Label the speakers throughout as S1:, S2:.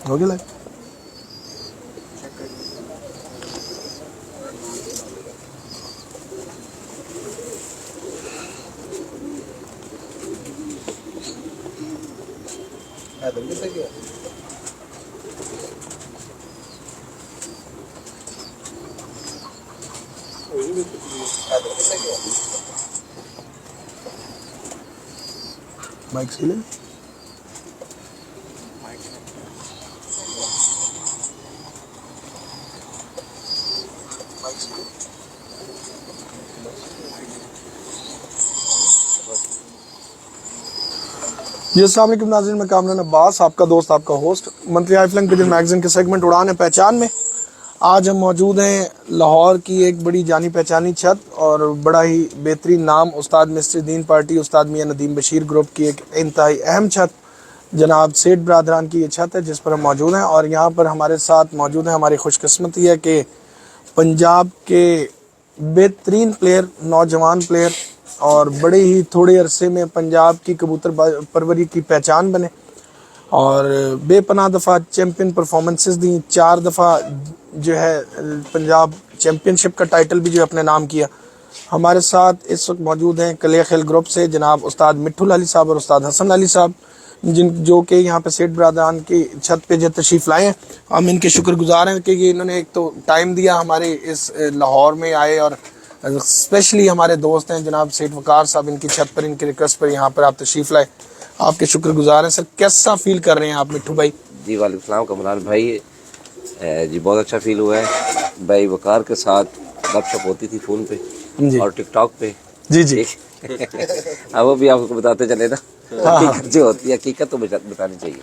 S1: हो गया live. Mic से ले जी। अस्सलाम वालेकुम नाज़रीन, मैं कामरान अब्बास, आपका दोस्त, आपका होस्ट, मंत्री आइफलैंग बिजन मैगजीन के सेगमेंट उड़ान है पहचान में। आज हम मौजूद हैं लाहौर की एक बड़ी जानी पहचानी छत और बड़ा ही बेहतरीन नाम उस्ताद मिस्टर दीन पार्टी उस्ताद मियां नदीम बशीर ग्रुप की एक इंतहाई अहम छत जनाब सेठ ब्रादरान की ये छत है जिस पर हम मौजूद हैं। और यहाँ पर हमारे साथ मौजूद हैं, हमारी खुशकिस्मती है कि पंजाब के बेहतरीन प्लेयर, नौजवान प्लेयर और बड़े ही थोड़े अरसे में पंजाब की कबूतर परवरी की पहचान बने और बेपनाह दफ़ा चैम्पियन परफॉर्मेंसेस दी, 4 दफ़ा जो है पंजाब चैम्पियनशिप का टाइटल भी जो अपने नाम किया। हमारे साथ इस वक्त मौजूद हैं कलिया खेल ग्रुप से जनाब उस्ताद मिट्ठू लाली साहब और उस्ताद हसन लाली साहब, जो कि यहाँ पे सेठ ब्रादरान की छत पे जो तशरीफ़ लाए हैं। हम इनके शुक्रगुजार हैं कि ये इन्होंने एक तो टाइम दिया हमारे इस लाहौर में आए और स्पेशली हमारे दोस्त हैं जनाब सेठ वकार साहब, इनकी छत पर, इनकी रिक्वेस्ट पर यहाँ पर आप तशरीफ़ लाए, आपके शुक्रगुजार हैं। सर कैसा फील कर रहे हैं आप मिट्ठू भाई?
S2: जी वालेकुम सलाम कमरान भाई, जी बहुत अच्छा फील हुआ है। भाई वकार के साथ गपशप होती थी फ़ोन पे और टिकटॉक पे। जी जी अब वो भी आपको बताते चले ना, हकीकत जो होती है हकीकत तो बतानी चाहिए।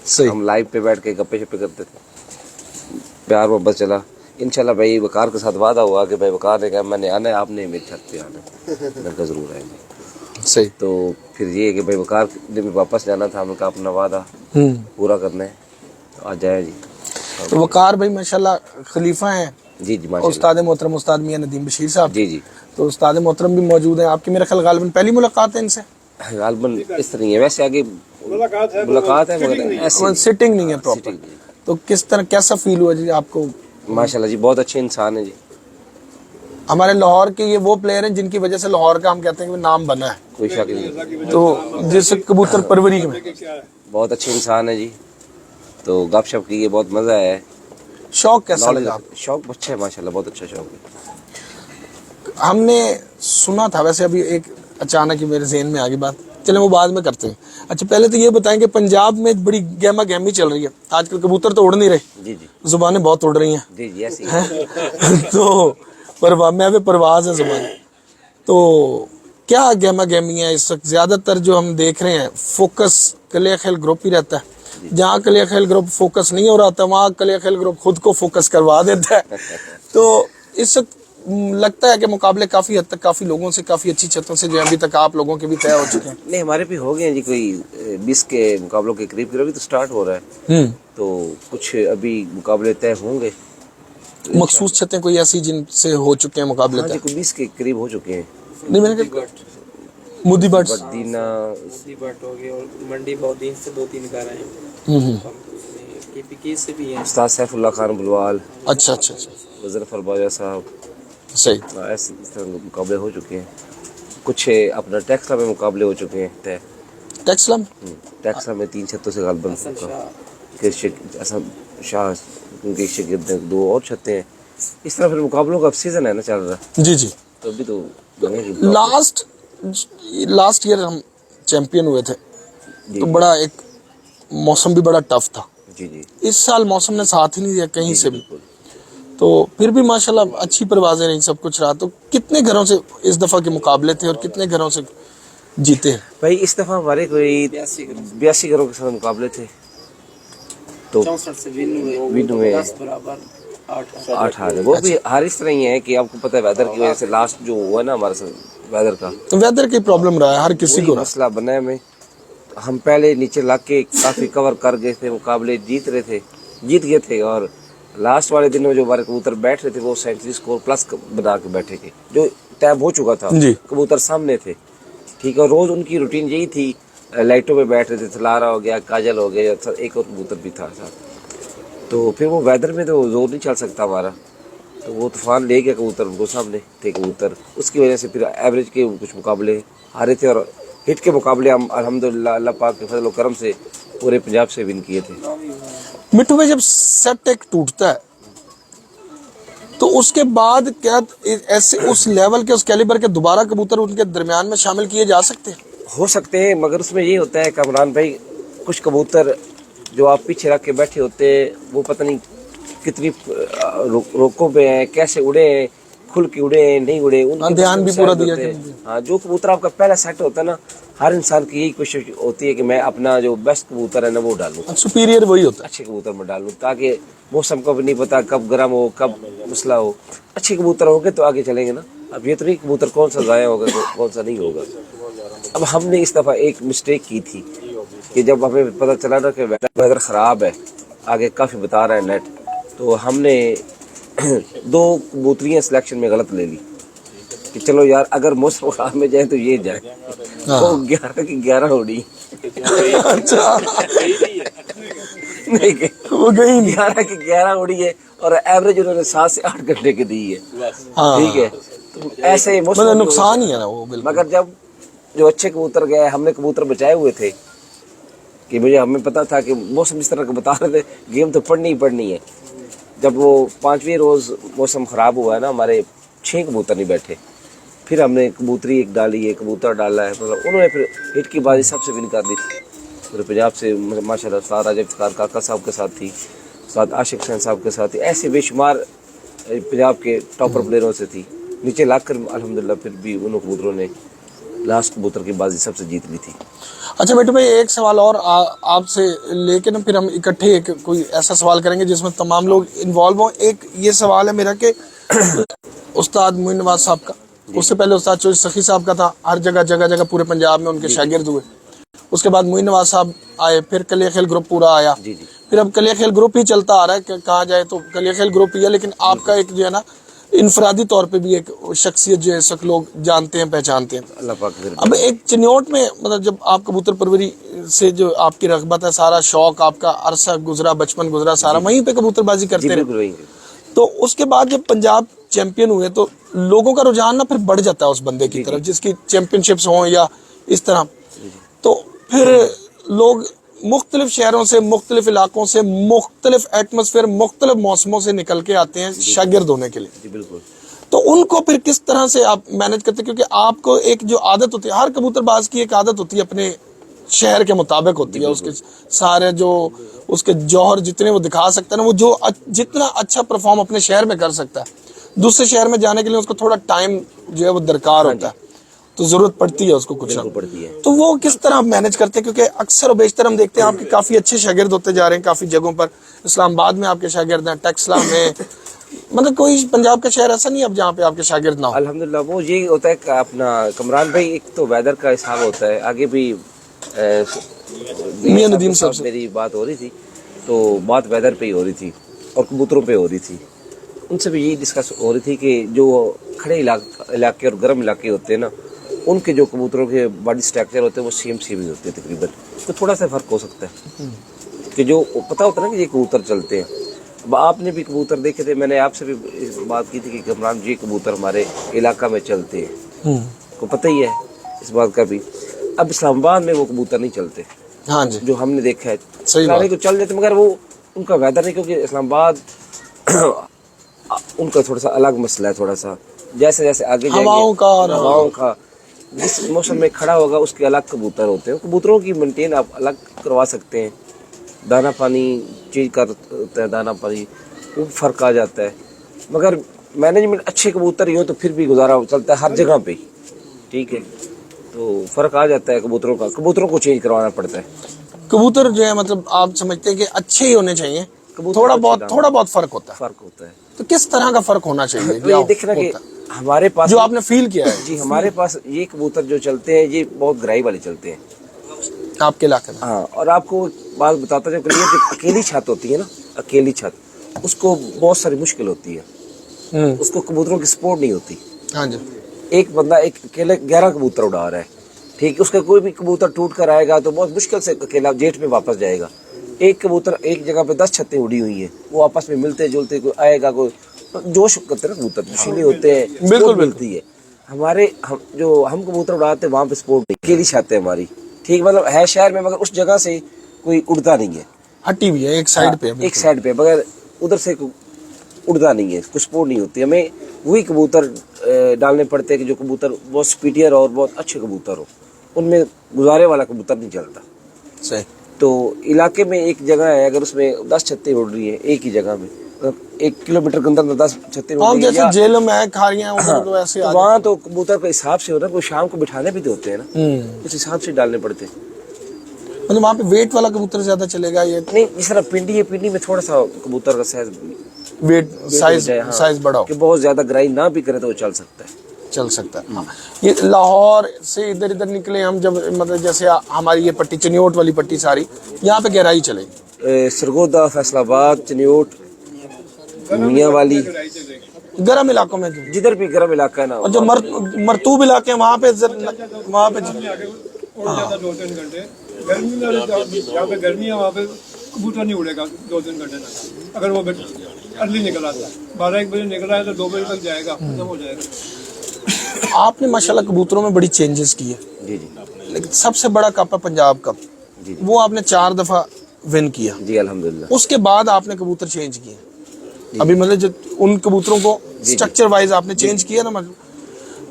S1: सही।
S2: हम लाइव पे बैठ के गप्पे शप्पे करते थे, प्यार मोहब्बत चला। इंशाल्लाह भाई वकार के साथ वादा हुआ कि भाई वकार ने कहा मैंने आना है, आपने मेरी छत पे आना है, मैंने कहा ज़रूर आएंगे।
S1: सही।
S2: तो फिर ये कि भाई वकार ने भी वापस जाना था, हमने कहा अपना वादा पूरा करना है, तो आज जाए जी।
S1: तो वकार भाई माशाल्लाह खलीफा हैं
S2: जी जी माशाल्लाह।
S1: उस्ताद मोहतरम उस्ताद मियां नदीम बशीर साहब।
S2: जी जी।
S1: तो उस्ताद मोहतरम भी मौजूद हैं, आपकी मेरा ख्याल गालिबन पहली मुलाकात है इनसे?
S2: गालिबन इस तरह नहीं है, वैसे आगे मुलाकात है मगर ऐसी
S1: सिटिंग नहीं है प्रॉपर। तो किस तरह कैसा फील हुआ जी आपको?
S2: माशाल्लाह जी बहुत अच्छे इंसान है जी।
S1: हमारे लाहौर के ये वो प्लेयर हैं जिनकी वजह से लाहौर का हम कहते हैं कि नाम बना है,
S2: कोई शक नहीं।
S1: तो जिस कबूतर परवरी में
S2: बहुत अच्छे इंसान है जी। तो गपशप की ये बहुत मजा है।
S1: शौक कैसा लगा?
S2: शौक अच्छा है माशाल्लाह, बहुत अच्छा शौक है।
S1: हमने सुना था, वैसे अभी एक अचानक ही मेरे ज़हन में आ गई बात, चले वो बाद में करते हैं। अच्छा पहले तो ये बताएं कि पंजाब में बड़ी गहमा गहमी चल रही है आजकल, कबूतर तो उड़ नहीं रहे।
S2: जी जी।
S1: जुबानें बहुत उड़ रही हैं।
S2: जी जी ऐसी
S1: तो परवाज है जुबान। तो क्या गहमा गहमी है इस वक्त? ज्यादातर जो हम देख रहे हैं फोकस कलिया खेल ग्रुप ही रहता है। जहाँ कलिया खेल ग्रुप फोकस नहीं हो रहा था वहाँ कलिया खेल ग्रुप खुद को फोकस करवा देता है। तो इस वक्त लगता है कि मुकाबले काफी हद तक काफी लोगों से, काफी अच्छी छतों से जो अभी तक आप लोगों के भी तय हो चुके हैं।
S2: नहीं हमारे भी हो गए हैं जी, कोई 20 के मुकाबलों के करीब अभी तो स्टार्ट हो रहा है। तो कुछ अभी मुकाबले तय होंगे।
S1: मखसूस छतें कोई ऐसी जिनसे हो चुके हैं मुकाबले तय?
S2: 20 के करीब हो चुके हैं।
S1: नहीं मैंने मुदी बट
S2: दीना
S3: हो गए और मंडी बहुत दिन से 2-3 कर रहे हैं। केपीके से भी हैं
S2: उस्ताद सैफुल्लाह खान बुलवाल।
S1: अच्छा अच्छा अच्छा।
S2: वज़ीर बाजा साहब।
S1: सही।
S2: ऐसे इस तरह मुकाबले हो चुके हैं। कुछ अपना टैक्सला में मुकाबले हो चुके हैं तय।
S1: टैक्सला
S2: में 3 छतों से गालिबन शाह उनके शागिर्द 2 और छतें हैं। इस तरह फिर मुकाबलों का सीजन है ना चल रहा।
S1: जी जी।
S2: तो अभी तो
S1: लास्ट ईयर हम चैंपियन हुए थे, तो बड़ा एक मौसम भी बड़ा टफ था।
S2: जी जी।
S1: इस साल मौसम ने साथ ही नहीं दिया कहीं से भी, तो फिर भी माशाल्लाह अच्छी परवाजें रही, सब कुछ रहा। तो कितने घरों से इस दफा के मुकाबले थे और कितने घरों से जीते?
S2: भाई इस दफा हमारे कोई 82 घरों के साथ मुकाबले थे। तो
S3: 64 से विन हुए 10 बराबर 8
S2: हारे। वो भी हार इस तरह ही है कि आपको पता है वेदर की वजह से लास्ट जो हुआ ना हमारे साथ वेदर का,
S1: तो वेदर की प्रॉब्लम रहा है हर किसी को
S2: मसला बना है। हम पहले नीचे ला के काफी कवर कर गए थे, मुकाबले जीत गए थे और लास्ट वाले दिन में जो हमारे कबूतर बैठ रहे थे वो सेंचुरी स्कोर प्लस बना के बैठे थे, जो तय हो चुका था। कबूतर सामने थे, ठीक है। रोज उनकी रूटीन यही थी, लाइटों पे बैठ रहे थे, थलारा हो गया, काजल हो गया, एक और कबूतर भी था साथ। تو پھر وہ ویدر میں تو زور نہیں چل سکتا ہمارا, تو وہ طوفان لے گیا کبوتر, ان کو سامنے تھے کبوتر, اس کی وجہ سے پھر ایوریج کے کچھ مقابلے ہارے تھے, اور ہٹ کے مقابلے ہم الحمدللہ اللہ پاک کے فضل و کرم سے پورے پنجاب سے ون کیے تھے.
S1: مٹھو بھائی, جب سیٹ ایک ٹوٹتا ہے تو اس کے بعد کیا ایسے اس لیول کے, اس کیلیبر کے دوبارہ کبوتر ان کے درمیان میں شامل کیے جا سکتے ہیں؟
S2: ہو سکتے ہیں, مگر اس میں یہ ہوتا ہے کامران بھائی, کچھ کبوتر جو آپ پیچھے رکھ کے بیٹھے ہوتے ہیں وہ پتہ نہیں کتنی روکوں پہ ہیں, کیسے اڑے ہیں, کھل کے اڑے ہیں, نہیں اڑے, ان کے
S1: دھیان بھی پورا دیا.
S2: ہاں, جو کبوتر آپ کا پہلا سیٹ ہوتا ہے نا, ہر انسان کی یہی کوشش ہوتی ہے کہ میں اپنا جو بیسٹ کبوتر ہے نا وہ ڈالوں,
S1: سپیریئر وہی ہوتا ہے,
S2: اچھے کبوتر میں ڈالوں, تاکہ موسم کا بھی نہیں پتا کب گرم ہو کب مسئلہ ہو, اچھے کبوتر ہوں گے تو آگے چلیں گے نا. اب یہ تو نہیں کبوتر کون سا ضائع ہوگا کون سا نہیں ہوگا. اب ہم نے اس دفعہ ایک مسٹیک کی تھی کہ جب ہمیں پتہ چلا نا کہ ویدر خراب ہے, آگے کافی بتا رہا ہے نیٹ, تو ہم نے 2 کبوتریاں سلیکشن میں غلط لے لی کہ چلو یار اگر موسم خراب میں جائیں تو یہ جائیں. وہ 11 کی 11 اڑی.
S1: اچھا
S2: نہیں کہ
S1: وہ گئی نہیں,
S2: 11 کی 11 اڑی ہے, اور ایوریج انہوں نے 7 سے 8 گھنٹے کی دی ہے. ٹھیک ہے, تو ایسے
S1: مطلب نقصان ہی ہے نا وہ بالکل.
S2: مگر جب جو اچھے کبوتر گئے, ہم نے کبوتر بچائے ہوئے تھے کہ مجھے ہمیں پتا تھا کہ موسم اس طرح کا بتا رہے تھے, گیم تو پڑھنی ہی پڑھنی ہے. جب وہ 5ویں روز موسم خراب ہوا ہے نا, ہمارے 6 کبوتر نہیں بیٹھے, پھر ہم نے کبوتری ایک ڈالی ہے, کبوتر ڈالا ہے, مطلب انہوں نے پھر ہٹ کی بازی سب سے ون کر دی پورے پنجاب سے. ماشاء اللہ استاد راجہ افتخار کاکا صاحب کے ساتھ تھی, استاد عاشق حسین صاحب کے ساتھ تھی, ایسے بے شمار پنجاب کے ٹاپر پلیئروں سے تھی. نیچے لا کر الحمدللہ پھر بھی انہوں کبوتروں نے لاسٹ کبوتر کی بازی سب سے جیت لی تھی.
S1: اچھا بیٹو بھائی, ایک سوال اور آپ سے لے کے نا پھر ہم اکٹھے کوئی ایسا سوال کریں گے جس میں تمام لوگ انوالو ہوں. ایک یہ سوال ہے میرا کہ استاد معین نواز صاحب کا, اس سے پہلے استاد چوہدری سخی صاحب کا تھا, ہر جگہ پورے پنجاب میں ان کے شاگرد ہوئے. اس کے بعد معین نواز صاحب آئے, پھر کلیہ خیل گروپ پورا آیا, پھر اب کلیہ خیل گروپ ہی چلتا آ رہا ہے کہ کہا جائے تو کلیہ خیل گروپ ہی ہے, لیکن آپ کا ایک جو ہے نا انفرادی طور پہ بھی ایک شخصیت جو ہے سب لوگ جانتے ہیں پہچانتے ہیں.
S2: اللہ پاک.
S1: اب ایک چنیوٹ میں مطلب جب آپ کبوتر پروری سے جو آپ کی رغبت ہے, سارا شوق آپ کا عرصہ گزرا, بچپن گزرا سارا وہیں پہ کبوتر بازی کرتے رہے, تو اس کے بعد جب پنجاب چیمپئن ہوئے تو لوگوں کا رجحان نا پھر بڑھ جاتا ہے اس بندے کی طرف جس کی چیمپئن شپس ہوں یا اس طرح. تو پھر لوگ مختلف شہروں سے, مختلف علاقوں سے, مختلف ایٹماسفیئر, مختلف موسموں سے نکل کے آتے ہیں شاگرد ہونے کے لیے.
S2: بالکل.
S1: تو ان کو پھر کس طرح سے آپ مینج کرتے ہیں, کیونکہ آپ کو ایک جو عادت ہوتی ہے, ہر کبوتر باز کی ایک عادت ہوتی ہے اپنے شہر کے مطابق ہوتی ہے, اس کے سارے جو اس کے جوہر جتنے وہ دکھا سکتا ہے نا, وہ جو جتنا اچھا پرفارم اپنے شہر میں کر سکتا ہے, دوسرے شہر میں جانے کے لیے اس کو تھوڑا ٹائم جو ہے وہ درکار ہوتا ہے, تو ضرورت پڑتی ہے اس کو کچھ
S2: پڑتی ہے.
S1: تو وہ کس طرح مینج کرتے ہیں, کیونکہ اکثر و بیشتر ہم دیکھتے ہیں آپ کے کافی اچھے شاگرد ہوتے جا رہے ہیں کافی جگہوں پر. اسلام آباد میں آپ کے شاگرد ہیں, ٹیکسلا میں, مطلب کوئی پنجاب کا شہر ایسا نہیں اب جہاں پہ آپ کے شاگرد نہ ہو.
S2: الحمدللہ. وہ یہ ہوتا ہے کہ اپنا کمران بھائی, ایک تو ویدر کا حساب ہوتا ہے, آگے بھی
S1: میاں ندیم صاحب سے
S2: میری بات ہو رہی تھی تو بات ویدر پہ ہی ہو رہی تھی اور کبوتروں پہ ہو رہی تھی. ان سے بھی یہی ڈسکس ہو رہی تھی کہ جو کھڑے علاقے اور گرم علاقے ہوتے ہیں نا, ان کے جو کبوتروں کے باڈی سٹرکچر ہوتے ہیں وہ سیم ہی ہوتے ہیں تقریباً, تو تھوڑا سا فرق ہو سکتا ہے کہ جو پتہ ہوتا ہے نا کہ یہ کبوتر چلتے ہیں. اب آپ نے بھی کبوتر دیکھے تھے, میں نے آپ سے بھی بات کی تھی کہ کمران جی کبوتر ہمارے علاقہ میں چلتے ہیں, کو پتہ ہی ہے اس بات کا بھی. اب اسلام آباد میں وہ کبوتر نہیں چلتے,
S1: ہاں جی,
S2: جو ہم نے دیکھا ہے
S1: صحیح
S2: تو چل جاتے, مگر وہ ان کا ویدر نہیں, کیونکہ اسلام آباد ان کا تھوڑا سا الگ مسئلہ ہے. تھوڑا سا جیسے جیسے آگے جائیں گے ہواؤں کا, جس موسم میں کھڑا ہوگا اس کے الگ کبوتر ہوتے ہیں. کبوتروں کی مینٹین آپ الگ کروا سکتے ہیں, دانا پانی چینج کرتے ہیں, دانا پانی وہ فرق آ جاتا ہے. مگر مینجمنٹ اچھے کبوتر ہی ہوں تو پھر بھی گزارا چلتا ہے ہر جگہ پہ, ٹھیک ہے, تو فرق آ جاتا ہے کبوتروں کا, کبوتروں کو چینج کروانا پڑتا ہے.
S1: کبوتر جو ہے مطلب آپ سمجھتے ہیں کہ اچھے ہی ہونے چاہیے, تھوڑا بہت فرق ہوتا ہے. تو کس طرح کا فرق ہونا چاہیے,
S2: یہ دیکھنا کہ ہمارے پاس
S1: جو آپ نے فیل کیا ہے,
S2: جی ہمارے پاس یہ کبوتر جو چلتے ہیں یہ بہت گہرائی والے چلتے ہیں
S1: آپ کے علاقے میں.
S2: ہاں, اور آپ کو بات بتاتا جب کہ اکیلی چھت ہوتی ہے نا, اکیلی چھت, اس کو بہت ساری مشکل ہوتی ہے, اس کو کبوتروں کی سپورٹ نہیں ہوتی.
S1: ہاں جی,
S2: ایک بندہ ایک اکیلے 11 کبوتر اڑا رہا ہے, ٹھیک ہے, اس کا کوئی بھی کبوتر ٹوٹ کر آئے گا تو بہت مشکل سے اکیلا جیٹ میں واپس جائے گا. एक कबूतर एक जगह पे 10 छत्तें उड़ी हुई हैं, वो आपस में मिलते जुलते, कोई आएगा कोई जोश करते हैं ना, कबूतर जोशीले होते हैं,
S1: बिल्कुल
S2: मिलती है। हमारे हम कबूतर उड़ाते हैं वहाँ पे स्पोर्ट नहीं, अकेली छत है हमारी, ठीक, मतलब है शहर में, मगर उस जगह से कोई उड़ता नहीं है,
S1: हट्टी भी है एक साइड पे,
S2: एक साइड पे, मगर उधर से उड़ता नहीं है, कुछ स्पोर्ट नहीं होती। हमें वही कबूतर डालने पड़ते हैं कि जो कबूतर बहुत स्पीडियर और बहुत अच्छे कबूतर हो, उनमें गुजारे वाला कबूतर नहीं चलता।
S1: सही।
S2: तो इलाके में एक जगह है, अगर उसमें 10 छत्तें उड़ रही है एक ही जगह में, 1 किलोमीटर के अंदर 10 छत्तें उड़ रही है,
S1: जैसे जेल में है खारियां उधर, तो ऐसे
S2: तो वहाँ तो कबूतर के हिसाब से होता है, कोई शाम को बिठाने भी तो होते हैं ना, उस हिसाब से डालने पड़ते हैं।
S1: मतलब वहाँ पे वेट वाला कबूतर ज्यादा चलेगा, ये
S2: नहीं, जिस तरह पिंडी है, पिंडी में थोड़ा सा कबूतर का साइज
S1: वेट साइज बड़ा हो
S2: कि बहुत ज्यादा ग्राई ना भी करे तो वो चल सकता है,
S1: चल सकता है। हाँ। ये लाहौर से इधर इधर निकले हम जब, मतलब जैसे हमारी ये पट्टी चनियोट वाली पट्टी सारी, यहाँ पे गहराई चलेगी,
S2: सरगोदा, फैसलाबाद, चनियोट, मियाँ वाली,
S1: गर्म इलाकों में
S2: जिधर भी गर्म इलाका है ना,
S1: और जो मरतूब इलाके हैं वहाँ पे वहाँ पे
S4: 2-3 घंटे गर्मी में, जहाँ पे गर्मी है वहाँ पे कबूतर नहीं उड़ेगा 2-3 घंटे ना। अगर वो अर्ली निकल आता है, 12-1 बजे निकल आया तो 2 बजे तक जाएगा, खत्म हो जाएगा।
S1: आपने माशाल्लाह कबूतरों में बड़ी चेंजेस की है।
S2: जी जी
S1: लेकिन सबसे बड़ा कप है पंजाब कप, वो आपने 4 दफा विन किया
S2: जी, अल्हम्दुलिल्लाह।
S1: उसके बाद आपने कबूतर चेंज किए, अभी मतलब जो उन कबूतरों को स्ट्रक्चर वाइज आपने चेंज किया ना, मतलब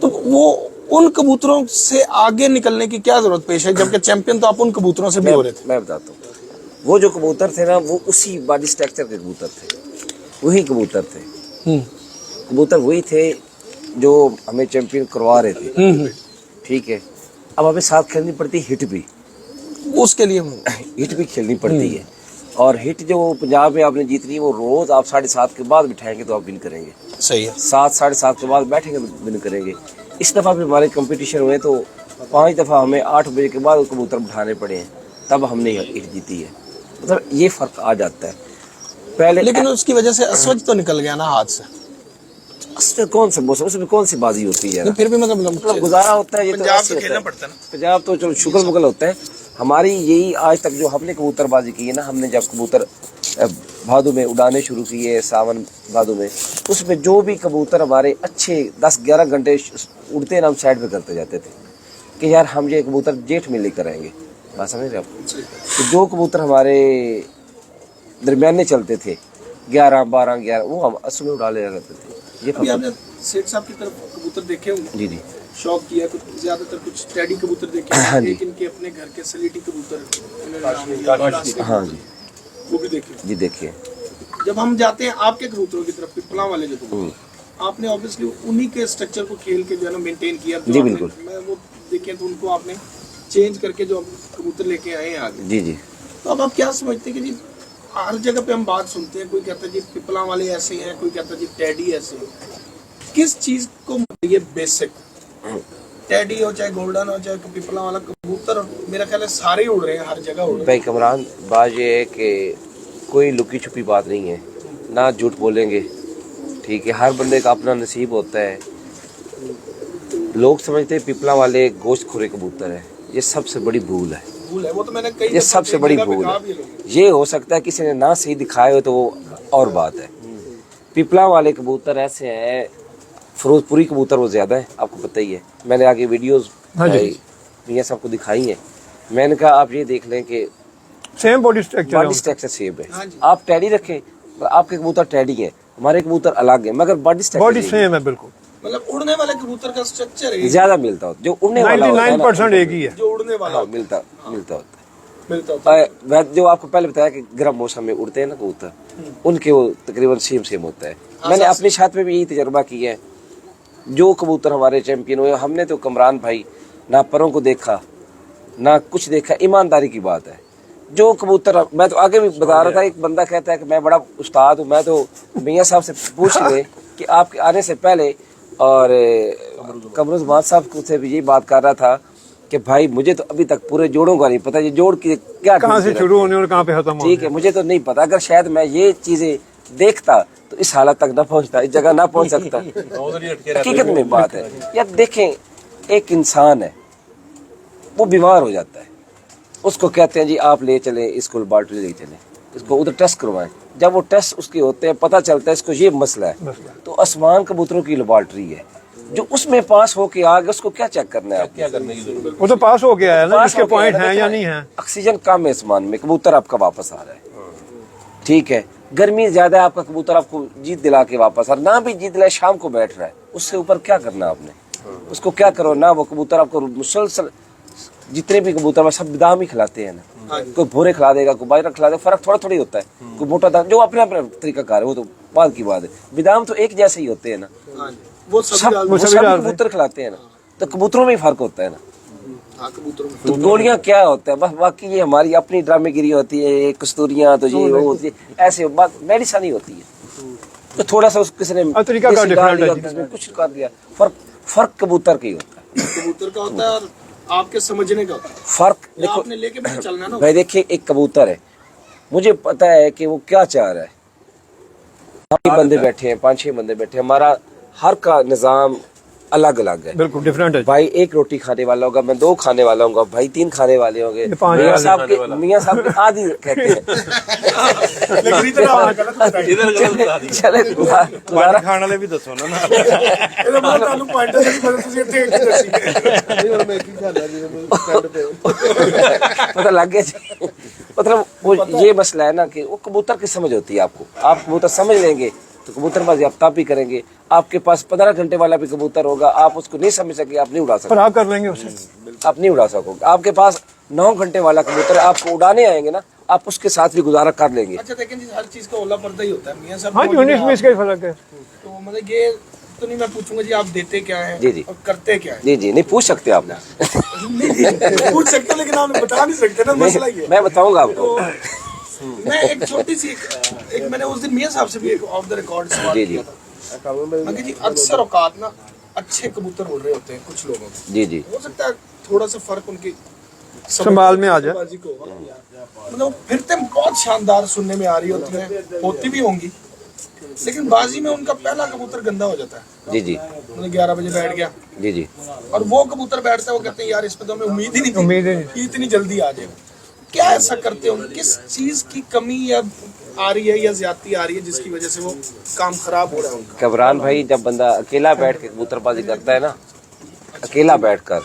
S1: तो वो उन कबूतरों से आगे निकलने की क्या जरूरत पेश है, जबकि चैंपियन तो आप उन कबूतरों से भी हो रहे थे।
S2: मैं बताता हूँ, वो जो कबूतर थे ना, वो उसी बॉडी स्ट्रक्चर के कबूतर थे, वही कबूतर थे, कबूतर वही थे जो हमें चैंपियन करवा रहे थे, ठीक है। अब हमें साथ खेलनी पड़ती हिट भी,
S1: उसके लिए
S2: हिट भी खेलनी पड़ती है, और हिट जो पंजाब में आपने जीतनी है, वो रोज आप 7:30 के बाद बिठाएंगे तो आप विन करेंगे।
S1: सही है।
S2: 7-7:30 के बाद बैठेंगे तो विन करेंगे। इस दफ़ा भी हमारे कंपटीशन हुए तो 5 दफ़ा हमें 8 बजे के बाद कबूतर बिठाने पड़े हैं, तब हमने हिट जीती है। मतलब ये फर्क आ जाता है पहले।
S1: लेकिन उसकी वजह से अस्वज तो निकल गया ना हाथ से,
S2: उसमें कौन सा मौसम, उसमें कौन सी बाजी होती है,
S1: फिर भी मतलब
S2: गुजारा होता है। ये तो
S1: पंजाब
S2: ऐसे
S1: तो
S2: होता
S1: खेलना
S2: है।
S1: पड़ता है ना।
S2: पंजाब तो चलो शुक्र मुगल होता है। हमारी यही आज तक जो हमने कबूतरबाजी की है ना, हमने जब कबूतर भादों में उड़ाने शुरू किए, सावन भादों में, उसमें जो भी कबूतर हमारे अच्छे 10-11 घंटे उड़ते हैं ना, हम साइड पे करते जाते थे कि यार हम ये कबूतर जेठ में लेकर आएंगे, बात समझ रहे आप। तो जो कबूतर हमारे दरमियाने चलते थे 11-12-11, वो हम असु में उड़ा ले करते थे। ये
S1: अभी आपने सेठ साहब की तरफ कबूतर देखे होंगे,
S2: जी जी,
S1: शौक किया, कुछ ज्यादातर कुछ टेडी कबूतर देखे,
S2: हाँ जी।
S1: एक इनके अपने घर के सलीटी कबूतर,
S2: हाँ जी
S1: वो भी देखे।
S2: जी, देखिए
S1: जब हम जाते हैं आपके कबूतरों की तरफ, पिपला वाले जो कबूतर, आपने ऑब्वियसली उन्हीं के स्ट्रक्चर को खेल के जो है ना मेंटेन किया।
S2: जी बिल्कुल।
S1: मैं वो देखे तो उनको आपने चेंज करके जो कबूतर लेके आए हैं आगे।
S2: जी जी।
S1: तो अब आप क्या समझते हैं कि जी हर जगह पे हम बात सुनते हैं, कोई कहता है जी पिपला वाले ऐसे हैं, कोई कहता है जी टेडी ऐसे हैं, किस चीज को ये बेसिक टेडी हो चाहे गोल्डन हो चाहे पिपला वाला कबूतर, मेरा ख्याल है सारे उड़ रहे हैं, हर जगह उड़ रहे
S2: भाई कमरान, बात ये है कि कोई लुकी छुपी बात नहीं है, ना झूठ बोलेंगे, ठीक है। हर बंदे का अपना नसीब होता है। लोग समझते हैं पिपला वाले गोश्त खोरे कबूतर है, ये सबसे बड़ी भूल है।
S1: वो तो मैंने कई
S2: ये सबसे बड़ी भूल है। ये हो सकता है किसी ने ना सही दिखाए हो तो वो और बात है। पिपला वाले कबूतर ऐसे हैं, फिरोजपुरी कबूतर वो ज्यादा है, आपको पता ही है। मैंने आगे वीडियोस मियां साहब को दिखाई है। मैंने कहा आप ये देख लें कि
S4: सेम बॉडी स्ट्रक्चर
S2: सेम है। आप टैडी रखें, आपके कबूतर टैडी है, हमारे कबूतर अलग है, मगर बॉडी
S4: सेम है बिल्कुल।
S1: मतलब उड़ने वाले कबूतर का स्ट्रक्चर है
S2: ज्यादा मिलता होता, जो उड़ने वाला होता है
S4: 99% एक ही है
S1: जो उड़ने वाला
S2: मिलता होता है।
S1: मिलता है।
S2: जो आपको पहले बताया कि गर्म मौसम में उड़ते हैं ना कबूतर, उनके वो तकरीबन सेम होता है। मैंने अपनी छत में भी यही तजर्बा किया है। जो कबूतर हमारे चैंपियन हुए, हमने तो कमरान भाई ना परों को देखा ना कुछ देखा, ईमानदारी की बात है। जो कबूतर, मैं तो आगे भी बता रहा था, एक बंदा कहता है कि मैं बड़ा उस्ताद हूँ, मैं तो मियाँ साहब से पूछ ले कि आपके आने से पहले, और कमरुज़ साहब से भी यही बात कर रहा था कि भाई मुझे तो अभी तक पूरे जोड़ों का नहीं पता, ये जोड़ की क्या
S4: कहाँ से शुरू होने और कहाँ पे खत्म होने।
S2: ठीक है, मुझे तो नहीं पता। अगर शायद मैं ये चीजें देखता तो इस हालत तक न पहुंचता, इस जगह ना पहुंच सकता। हकीकत में बात है यार, देखें एक इंसान है, वो बीमार हो जाता है, उसको कहते हैं जी आप ले चले इसको लेबॉर्ट्री ले चले, इसको उधर टेस्ट करवाएं। जब वो टेस्ट उसके होते हैं पता चलता है इसको ये मसला है, तो आसमान कबूतरों की लेबॉर्ट्री है जो उसमें पास होके आ गया, उसको क्या चेक करना है, क्या करने की जरूरत?
S4: वो तो पास हो गया है ना, इसके पॉइंट हैं या नहीं है।
S2: ऑक्सीजन कम है आसमान में, कबूतर आपका वापस आ रहा है, ठीक है। गर्मी ज्यादा है, आपका कबूतर आपको जीत दिला के वापस आ रहा, ना भी जीत दिलाए शाम को बैठ रहा है, उससे ऊपर क्या करना आपने? उसको क्या करो ना, वो कबूतर आपको मुसलसल, जितने भी कबूतर में सब बादाम ही खिलाते हैं ना, कोई भूरे खिला देगा, कोई बाजरा खिला देगा, फर्क थोड़ा थोड़ी होता है, कोई मोटा दाना, जो अपने अपने तरीका कार है वो तो बात की बात है। बादाम तो एक जैसे ही होते हैं ना,
S1: वो
S2: सब कबूतर खिलाते हैं ना, तो कबूतरों में ही फर्क होता है ना। तो गोलियां क्या होता है बस, बाकी ये हमारी अपनी ड्रामेगिरी होती है, कस्तूरियां तो ये वो होती है, ऐसे बात मेडिसिन ही होती है। तो थोड़ा सा किसी ने
S4: तरीका का डिफरेंट है,
S2: कुछ कर दिया, फर्क कबूतर का ही होता है,
S1: कबूतर का होता है और आपके समझने का होता है।
S2: फर्क देखो,
S1: आपने लेके भी चलना ना
S2: भाई देखिए एक कबूतर है, मुझे पता है कि वो क्या चाह रहा है, हम बंदे बैठे हैं, 5-6 बंदे बैठे हैं, हमारा हर का निजाम अलग अलग है,
S4: बिल्कुल डिफरेंट है।
S2: भाई एक रोटी खाने वाला होगा, मैं 2 खाने वाला हूँ, भाई 3 खाने वाले होंगे, मियाँ साहब के आदि कहते हैं। चले गुजारा
S5: खाने वाले भी दसो ना
S2: पता लग गया जी। मतलब वो ये मसला है ना कि वो कबूतर की समझ होती है आपको, आप कबूतर समझ लेंगे तो कबूतरबाजी आप तापी करेंगे। आपके पास 15 घंटे वाला भी कबूतर होगा, आप उसको नहीं समझ सके, आप नहीं उड़ा सकते,
S4: पर आप कर लेंगे उसे,
S2: आप नहीं उड़ा सकोगे। आपके पास 9 घंटे वाला कबूतर है, आपको उड़ाने आएंगे ना, आप उसके साथ भी गुजारा कर लेंगे।
S1: अच्छा देखें जी, हर चीज का ओला पर्दा ही होता है मियां साहब।
S4: हाँ जी, 19 में इसका फर्क है।
S1: तो मतलब ये तो नहीं मैं पूछूंगा जी आप देते क्या है
S2: जी जी
S1: और करते क्या है।
S2: जी जी नहीं पूछ सकते आप
S1: पूछ सकते लेकिन आप बता नहीं सकते ना, मसला ये है।
S2: मैं बताऊंगा आपको।
S1: मैं एक छोटी सी एक मैंने उस दिन मियां साहब से भी एक ऑफ द रिकॉर्ड सवाल
S2: जी जी
S1: किया था। मैं जी अक्सर औकात ना अच्छे कबूतर उड़ रहे होते हैं कुछ लोगों के,
S2: जी जी
S1: हो सकता है थोड़ा सा फर्क उनकी
S4: संभाल में आ जाए,
S1: बाजी को होगा। मतलब फिरते बहुत शानदार सुनने में आ रही होती हैं, होती भी होंगी, लेकिन बाजी में उनका पहला कबूतर गंदा हो जाता है।
S2: जी जी
S1: मतलब 11 बजे बैठ गया
S2: जी जी
S1: और वो कबूतर बैठता है, वो कहते हैं यार इस पे तो हमें उम्मीद ही नहीं थी कि इतनी जल्दी आ जाएगा। क्या ऐसा करते हो, किस चीज की कमी या आ रही है या ज्यादती आ रही है जिसकी वजह से वो काम खराब हो रहा है उनका?
S2: कबरान भाई, जब बंदा अकेला बैठ के कबूतरबाजी करता है ना, अकेला बैठकर,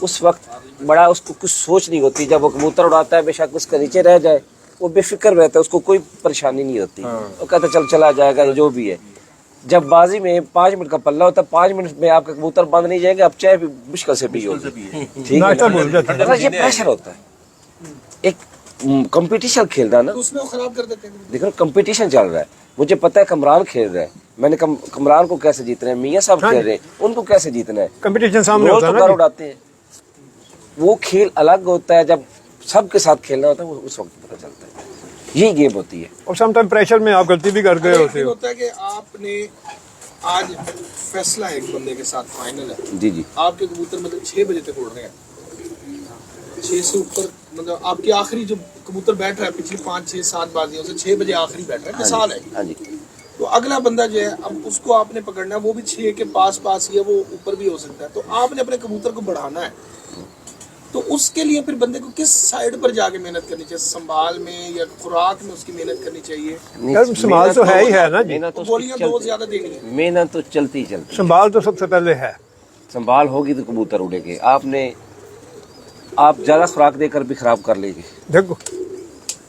S2: उस वक्त बड़ा उसको कुछ सोच नहीं होती। जब वो कबूतर उड़ाता है, बेशक उसके नीचे रह जाए, वो बेफिक्र रहता है, उसको कोई परेशानी नहीं होती, वो कहता चल चला जाएगा जो भी है। जब बाजी में 5 मिनट का पल्ला होता है, 5 मिनट में आपका कबूतर बंद नहीं जाएगा, आप चाय भी मुश्किल से पियोगे, ठीक है। ये प्रेशर होता है, एक कंपटीशन खेल रहा है ना,
S1: उसमें वो खराब कर देते हैं।
S2: देखो कंपटीशन चल रहा है, मुझे पता है कमरान खेल रहा है, मैंने कमरान को कैसे जीतना है, मियाँ साहब खेल रहे हैं, उनको कैसे जीतना है,
S4: कंपटीशन सामने होता है
S2: तो
S4: ना,
S2: उड़ाते हैं। वो खेल अलग होता है, जब सबके साथ खेलना होता है, वो उस वक्त पता चलता है, यही गेम होती है।
S4: और समटाइम प्रेशर में आप गलती भी कर गए होते हो।
S1: होता है कि आपने आज फैसला है एक बंदे के साथ, फाइनल है
S2: जी जी,
S1: आपके कबूतर मतलब 6 बजे तक उड़ रहे हैं, 6 से ऊपर, मतलब आपकी आखिरी जो कबूतर बैठ रहा है पिछली 5, 6, 7 बाजियों से 6 बजे आखिरी बैठ रहा है, मिसाल है।
S2: हाँ जी,
S1: तो अगला बंदा जो है अब उसको आपने पकड़ना है, वो भी 6 के पास ही है, वो ऊपर भी हो सकता है, तो आपने अपने कबूतर को बढ़ाना है। तो उसके लिए फिर बंदे को किस साइड पर जाके मेहनत करनी चाहिए, संभाल में या खुराक में उसकी मेहनत करनी चाहिए?
S4: यार संभाल तो है ही है ना जी,
S2: मेहनत तो
S1: गोलियां दो ज्यादा देनी है,
S2: मेहनत तो चलती चलती,
S4: संभाल तो सबसे पहले है।
S2: संभाल होगी तो कबूतर उड़ेंगे। आप ज्यादा खुराक देकर भी खराब कर लेंगे,
S4: देखो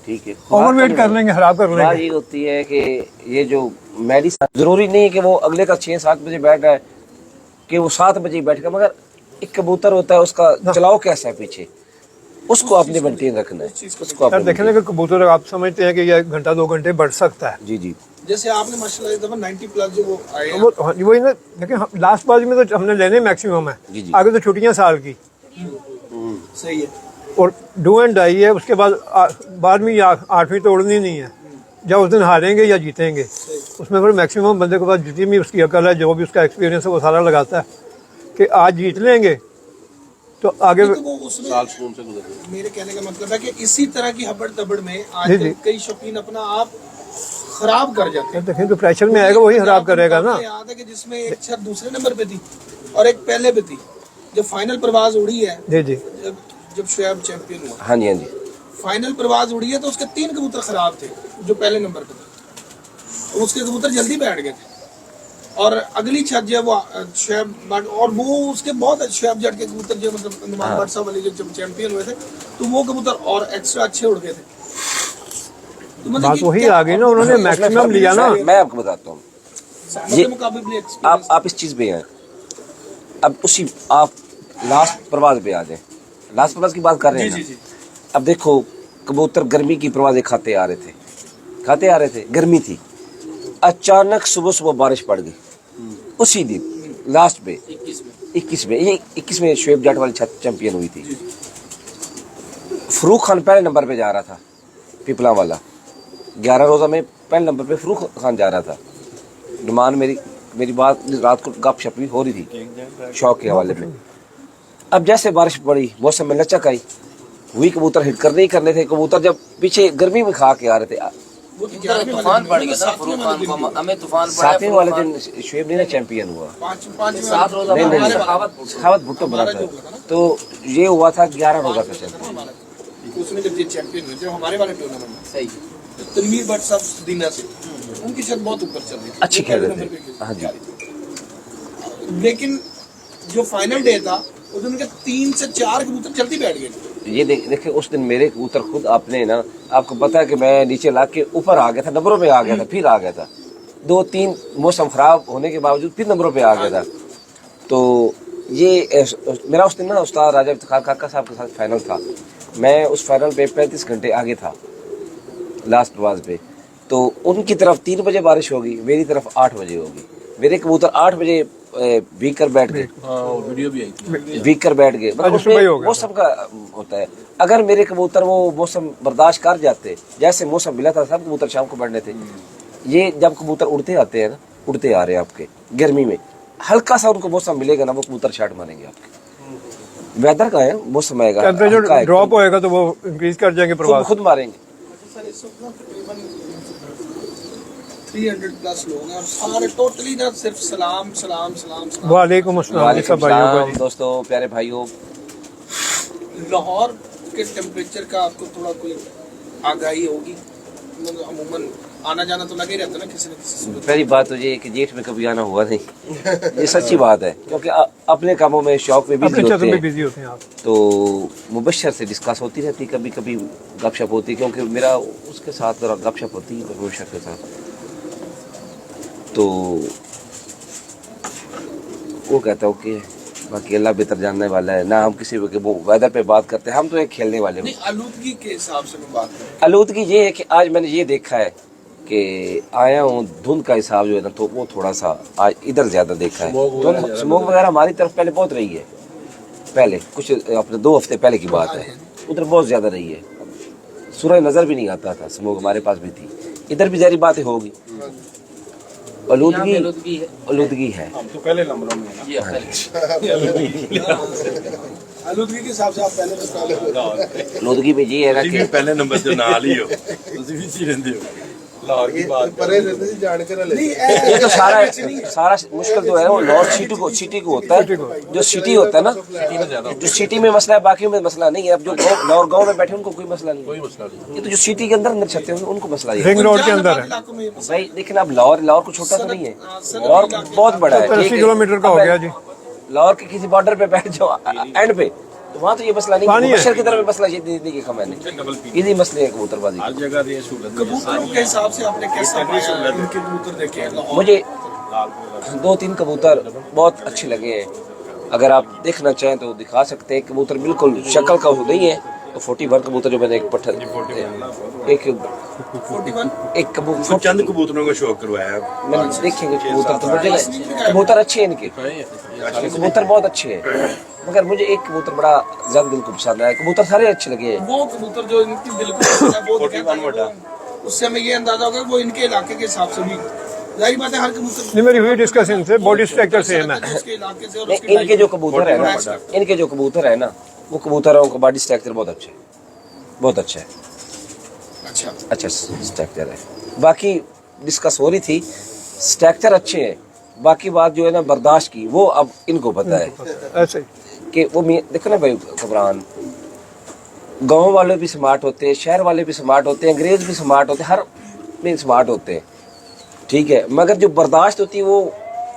S2: ठीक है,
S4: ओवरवेट कर लेंगे, खराब कर
S2: बात
S4: लेंगे।
S2: ये होती है कि ये जो मेडिसिन, जरूरी नहीं है कि वो अगले का 6-7 बजे बैठ रहा है कि वो 7 बजे बैठेगा, मगर एक कबूतर होता है, उसका चलाओ कैसा है पीछे, उसको आपने मेंटेन रखना है, उसको
S4: यार
S2: आपने
S4: देखने का कबूतर आप समझते हैं कि ये 1 घंटा 2 घंटे बढ़ सकता है।
S2: जी जी,
S1: जैसे आपने माशाल्लाह इस दफा 90 प्लस जो वो आए हैं,
S4: वो हाँ, वही ना, लेकिन लास्ट बाजी में तो हमने लेने मैक्सिमम है,
S2: जी, जी।
S4: आगे तो छुट्टियां साल की
S1: सही है।
S4: और डू एंड डाई है, उसके बाद 12वीं या 8वीं तो उड़नी नहीं है, जब उस दिन हारेंगे या जीतेंगे, उसमें फिर मैक्सिमम बंदे के पास जितनी भी उसकी अकल है, जो भी उसका एक्सपीरियंस है, वो सारा लगाता है कि आज जीत लेंगे तो आगे।
S1: तो वो उसमें मेरे कहने का मतलब है कि इसी तरह की हबड़ तबड़ में आज
S4: जी, जी।
S1: कई शौकीन अपना आप खराब कर जाते हैं।
S4: देखें तो प्रेशर में आएगा वही खराब करेगा ना।
S1: याद है कि जिसमें एक छत दूसरे नंबर पे थी और एक पहले पे थी, जब फाइनल परवाज उड़ी है,
S4: जी जी,
S1: जब जब शोएब चैंपियन हुआ,
S2: हाँ जी हाँ जी।
S1: फाइनल परवाज उड़ी है तो उसके 3 कबूतर खराब थे जो पहले नंबर पे थे, उसके कबूतर जल्दी बैठ गए थे। और अगली छत जो है वो शोएब, और वो उसके बहुत अच्छे शोएब जट के कबूतर जो मतलब नुमान भट्ट साहब वाले जो चैंपियन हुए थे, तो वो कबूतर और एक्स्ट्रा अच्छे उड़ गए थे। तो मतलब
S5: बात
S1: कि
S5: वही
S1: क्या-
S5: आ गई ना, उन्होंने मैक्सिमम लिया ना।
S2: मैं आपको बताता हूँ,
S1: मुझे मुकाबले experience-
S2: आप इस चीज पे हैं। अब उसी आप लास्ट प्रवाज पे आ जाए, लास्ट प्रवाज की बात कर रहे हैं ना। अब देखो कबूतर गर्मी की परवाजें खाते आ रहे थे, गर्मी थी, अचानक सुबह सुबह बारिश पड़ गई उसी दिन लास्ट पे 21 में शोएब जाट वाली छत चैंपियन हुई थी। फरूक खान पहले नंबर पे जा रहा था, पिपला वाला 11 रोजा में पहले नंबर पे फरूक खान जा रहा था। नुमान मेरी बात रात को गपशप भी हो रही थी शौक के हवाले में। अब जैसे बारिश पड़ी, मौसम में लचक आई, वही कबूतर हिट करने ही करने थे। कबूतर जब पीछे गर्मी में खा के आ रहे थे,
S1: वो तो
S6: इधर तूफान पड़ गया था फरूक खान को, हमें तूफान पड़ा।
S2: 7वें वाले दिन शोएब नहीं ना चैंपियन हुआ,
S6: 7 रोजा
S2: नहीं,
S6: हमारे
S2: नहीं।
S6: बगावत
S2: सखावत भुट्टो बना था, तो ये हुआ था 11 रोजा का चैंपियन।
S1: उसने जब ये चैंपियन हुए, जब हमारे वाले टूर्नामेंट में,
S6: सही।
S1: तो तनवीर भट्ट साहब दीना से, उनकी छत बहुत ऊपर चल रही थी,
S2: अच्छी खेल रहे थे, हाँ जी।
S1: लेकिन जो फाइनल डे था उस दिन उनके 3 से 4 कबूतर जल्दी बैठ गए थे।
S2: ये देखिए उस दिन मेरे कबूतर खुद आपने ना, आपको पता है कि मैं नीचे ला के ऊपर आ गया था, नंबरों में आ गया था, फिर आ गया था 2-3 मौसम खराब होने के बावजूद फिर नंबरों पे आ गया था। तो ये मेरा उस दिन ना उस्ताद राजा इफ्तिखार काका साहब के साथ फाइनल था। मैं उस फाइनल पे 35 घंटे आगे था लास्ट प्रवाज पे। तो उनकी तरफ 3 बजे बारिश होगी, मेरी तरफ 8 बजे होगी। मेरे कबूतर 8 बजे भीग कर बैठ गए,
S6: वीडियो भी आई थी।
S2: भीग कर बैठ गए। मतलब उसमें मौसम का होता है, अगर मेरे कबूतर वो मौसम बर्दाश्त कर जाते, जैसे मौसम मिला था सब कबूतर शाम को बढ़ने थे। ये जब कबूतर उड़ते आते हैं ना, उड़ते आ रहे हैं आपके गर्मी में, हल्का सा उनको मौसम मिलेगा ना, वो कबूतर शाट मारेंगे आपके। वेदर का है, मौसम आएगा,
S5: टेम्परेचर ड्रॉप होएगा तो वो इंक्रीज कर जाएंगे प्रवास।
S2: खुद मारेंगे।
S1: 300 प्लस लोग हैं और सारे टोटली ना सिर्फ सलाम सलाम सलाम सलाम।
S5: वालेकुम अस्सलाम
S2: वालेकुम
S5: सब भाइयों
S2: सलाम
S5: को।
S2: दोस्तों, प्यारे भाइयों।
S1: लाहौर के टेम्परेचर का आपको थोड़ा कोई आगाही होगी? मतलब अमूमन आना जाना तो लगे रहता है ना किसी न किसी सूरत।
S2: पहली बात तो ये कि जेठ में कभी आना हुआ नहीं, ये सच्ची बात है, क्योंकि अपने कामों में शौक में बिजी
S5: अपने
S2: होते
S5: छत में
S2: हैं।
S5: बिजी होते हैं आप।
S2: तो मुबशर से डिस्कस होती रहती, कभी कभी गपशप होती, क्योंकि मेरा उसके साथ जरा गपशप होती है मुबशर के साथ। तो वो कहता है ओके, बाकी अल्लाह बेहतर जानने वाला है ना। हम किसी वेदर पे बात करते हैं, हम तो एक खेलने वाले
S1: नहीं,
S2: हैं।
S1: आलूदगी के हिसाब से मैं बात करूँ,
S2: आलूदगी ये है कि आज मैंने ये देखा है कि आया हूँ, धुंध का हिसाब जो है ना, तो वो थोड़ा सा आज इधर ज्यादा देखा है। तो स्मोक वगैरह हमारी तरफ पहले बहुत रही है, पहले कुछ अपने 2 हफ्ते पहले की बात है, उधर बहुत ज्यादा रही है। सूरज नजर भी नहीं आता था, स्मोक हमारे पास भी थी, इधर भी जारी बातें होगी। आलूदगी है
S6: तो पहले नंबरों में है ना।
S1: आलूदगी के हिसाब से आप पहले तो पहले
S2: आलूदगी में ये है ना कि
S7: ਪਹਿਲੇ ਨੰਬਰ ਤੇ ਨਾਲ ਹੀ ਹੋ ਤੁਸੀਂ ਵੀ ਸੀ ਰਹਿੰਦੇ ਹੋ ਲਾਹੌਰ ਦੀ ਬਾਤ
S4: परे रहते थे जान के ना ले।
S2: ये तो सारा मुश्किल जो है वो लाहौर सिटी को होता है। जो सिटी होता है ना, जो सिटी में मसला है, बाकी में मसला नहीं है। अब जो लाहौर गांव में बैठे उनको कोई मसला नहीं, कोई मसला नहीं। ये तो जो सिटी के अंदर छते हैं उनको मसला है।
S5: रिंग रोड के अंदर है,
S1: इलाकों में
S2: भाई लेकिन अब लाहौर को छोटा तो नहीं है, लाहौर बहुत बड़ा है।
S5: 80 किलोमीटर का हो गया जी।
S2: लाहौर के किसी बॉर्डर पे बैठ जाओ एंड पे, तो वहाँ तो ये मसला नहीं। मुबशर की तरफ मसला ये नहीं देखा मैंने, इसी मसले है कबूतरबाजी।
S7: ਹਰ ਜਗ੍ਹਾ ਦੀ ਸਹੂਲਤ
S1: कबूतरों के हिसाब से आपने कैसा पाया इनके कबूतर देखे हैं लाहौर?
S2: मुझे 2-3 कबूतर बहुत अच्छे लगे हैं। अगर आप देखना चाहें तो दिखा सकते हैं। कबूतर बिल्कुल शक्ल का नहीं है, तो 41 कबूतर जो मैंने एक पत्थर एक
S1: 41
S7: ਚੰਦ ਕਬੂਤਰੋਂ का शौक करवाया
S2: मैंने देखेंगे कबूतर, तो मुझे कबूतर अच्छे हैं इनके, कबूतर बहुत अच्छे हैं। मगर मुझे एक कबूतर बड़ा ज्यादा दिल को पसंद आया। कबूतर सारे अच्छे लगे हैं।
S1: वो कबूतर जो इनकी दिल को पसंद है, वो दिखाता है, वो- उससे हमें ये अंदाजा होगा कि वो इनके इलाके के हिसाब से भी, जाहिर बात है हर कबूतर
S5: नहीं मेरी हुई डिस्कशन से बॉडी स्ट्रक्चर सेम है।
S1: उसके इलाके से और
S2: नहीं,
S1: उसके
S2: इनके जो कबूतर है ना, इनके जो कबूतर है ना, वो कबूतरों का बॉडी स्ट्रक्चर बहुत अच्छा है, बहुत अच्छा है,
S1: अच्छा
S2: अच्छा स्ट्रक्चर है। बाकी डिस्कस हो रही थी, स्ट्रक्चर अच्छे हैं, बाकी बात जो है ना बर्दाश्त की, वो अब इनको पता है
S5: ऐसे ही
S2: कि वो देखो ना भाई कमरान, गांव वाले भी स्मार्ट होते हैं, शहर वाले भी स्मार्ट होते हैं, अंग्रेज भी स्मार्ट होते हैं, हर में स्मार्ट होते हैं, ठीक है, मगर जो बर्दाश्त होती है वो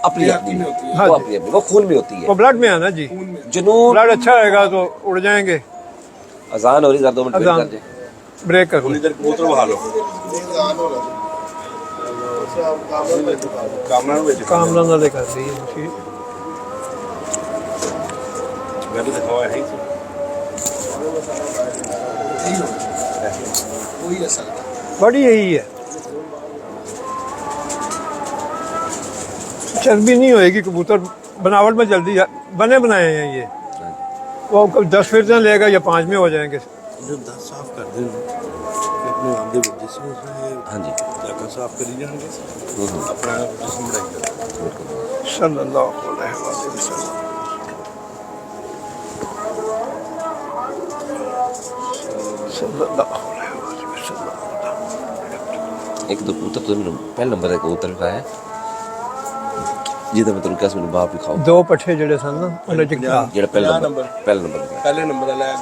S2: अपनी अपनी
S5: हाँ
S2: वो
S5: जी।
S2: अपनी अपनी वो खून में होती
S5: वो
S2: है।
S5: ब्लड में है ना जी,
S2: जुनून।
S5: ब्लड अच्छा रहेगा तो उड़ जाएंगे।
S2: अजान हो रही, 2 मिनट वेट
S5: अजान।
S2: कर दे।
S5: ब्रेक कर लो।
S7: इधर कबूतर बहा लो कामना में
S5: कामना ना लेकर दी जी।
S7: मैंने दिखावा है ही
S1: वही असल
S5: बड़ी यही है, चर्बी नहीं होएगी, कबूतर बनावट में जल्दी बने बनाए हैं ये, वो 10 फिर लेगा या 5 में हो जाएंगे।
S7: जो दांत साफ कर दे अपने आंदे ਵਿੱਚ ਜਿਸ ਨੂੰ
S2: हाँ जी।
S7: ਜਾਕਾ ਸਾਫ ਕਰੀ ਜਾਣਗੇ ਆਪਣਾ ਜਿਸਮ ਬਣਾਈ
S5: सल्लल्लाहु अलैहि वसल्लम। सल्लल्लाहु अलैहि वसल्लम।
S2: एक तो कबूतर तो मैंने पहले नंबर है कबूतर का है ਜਿਹਦਾ ਮਤਲਬ ਕਿਹਾ ਸੀ ਮੈਨੂੰ ਬਾਪ ਵੀ ਖਾਓ,
S5: 2 ਪੱਠੇ ਜਿਹੜੇ ਸਨ ਨਾ ਉਹਨਾਂ ਚ
S2: ਜਿਹੜਾ ਪਹਿਲਾ ਨੰਬਰ ਦਾ
S7: ਪਹਿਲੇ ਨੰਬਰ ਵਾਲਾ ਹੈ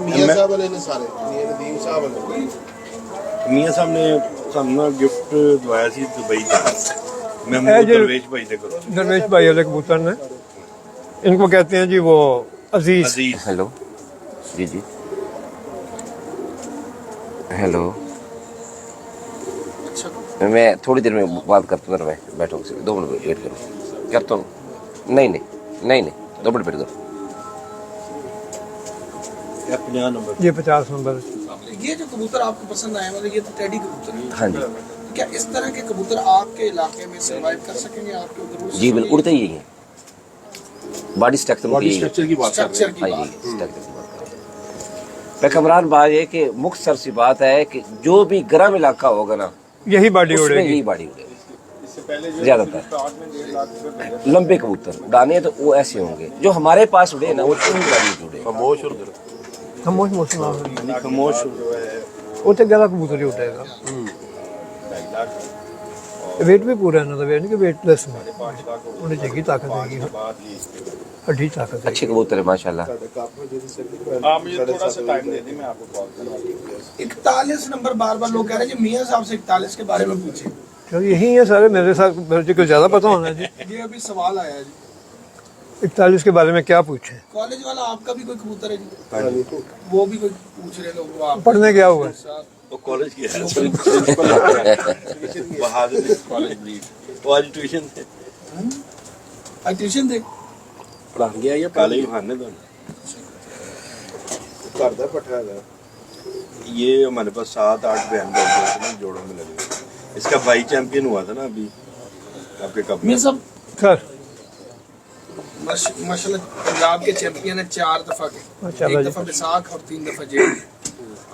S8: ਮੀਆਂ ਸਾਹਿਬ ਵਾਲੇ ਨੇ ਸਾਰੇ ਮੀਆਂ ਨਦੀਮ ਸਾਹਿਬ ਵਾਲੇ
S7: ਮੀਆਂ ਸਾਹਿਬ ਨੇ ਸਾਨੂੰ ਨਾ ਗਿਫਟ ਦਵਾਇਆ ਸੀ ਦੁਬਈ ਤੋਂ ਮੈਂ
S5: ਇਹ
S7: ਮੋਹਨ
S5: ਜੋ-
S7: ਦਰਵੇਸ਼ ਭਾਈ ਦੇ ਕੋਲ
S5: दरवेश भाई वाले कबूतर ने, इनको कहते हैं जी वो अजीज।
S7: अजीज
S2: हेलो जी जी हेलो, मैं थोड़ी देर में बात करता हूँ, मैं बैठो 2 मिनट वेट करो, करता हूँ। नहीं 2 मिनट वेट करो।
S7: ਇਹ 50 नंबर
S5: ये 50 नंबर।
S1: ये जो कबूतर आपको पसंद आए मतलब ये तो टेडी कबूतर है।
S2: हाँ जी
S1: क्या इस तरह के कबूतर आपके इलाके में सर्वाइव कर सकेंगे आपके उधर?
S2: जी बिल्कुल, उड़ते ही है, बॉडी स्ट्रक्चर
S7: बॉडी स्ट्रक्चर की बात कर रहे
S1: स्ट्रक्चर की
S2: हाँ
S1: बात।
S2: जी स्ट्रक्चर की बात कर रहे हैं। कमरान बात है कि मुख्तसर सी बात है कि जो भी गर्म इलाका होगा ना
S5: यही बॉडी
S2: उसमें
S5: उड़ेगी।
S2: यही बॉडी उड़ेगी ज्यादातर। लंबे कबूतर उड़ाने हैं तो वो ऐसे होंगे, जो हमारे पास उड़े ना वो पूरी बॉडी उड़े।
S7: खामोश उधर
S5: खामोश मौसम
S7: यानी खामोश
S5: उते ज्यादा कबूतर ही उड़ेगा। वेट भी पूरा है ना, वेट नहीं कि वेटलेस में उन्हें जगी ताकत देगी, हड्डी ताकत
S2: अच्छे कबूतर है माशाल्लाह।
S7: आप मुझे थोड़ा सा टाइम दे दी, मैं आपको कॉल करूंगा।
S1: 41 नंबर बार लोग कह रहे हैं जी मियां साहब से 41 के बारे में पूछे।
S5: तो यही है सारे मेरे साथ, मुझे कुछ ज्यादा पता होना जी।
S1: ये अभी सवाल आया है जी,
S5: 41 के बारे में क्या पूछे?
S1: कॉलेज वाला आपका भी कोई कबूतर है जी? वो भी कोई पूछ रहे लोग, वो आप
S5: पढ़ने गया हुआ है।
S7: वो कॉलेज की है प्रिंसिपल बहादुर कॉलेज ब्रीड, वो आज ट्यूशन थे
S1: आज ट्यूशन दे
S7: पढ़ा गया या पहले ही बहाने तो
S8: ਘਰ ਦਾ ਪੱਠਾ ਹੈਗਾ।
S7: ये हमारे पास 7-8 बहन भाई जोड़ों में लगे हुए। इसका भाई चैंपियन हुआ था ना अभी आपके कप में।
S1: मियां साहब
S5: सर
S1: माशाल्लाह पंजाब के चैंपियन है 4 दफा के,
S5: माशाल्लाह
S1: 1
S5: जी।
S1: दफा बैसाख और 3 दफा जेठ।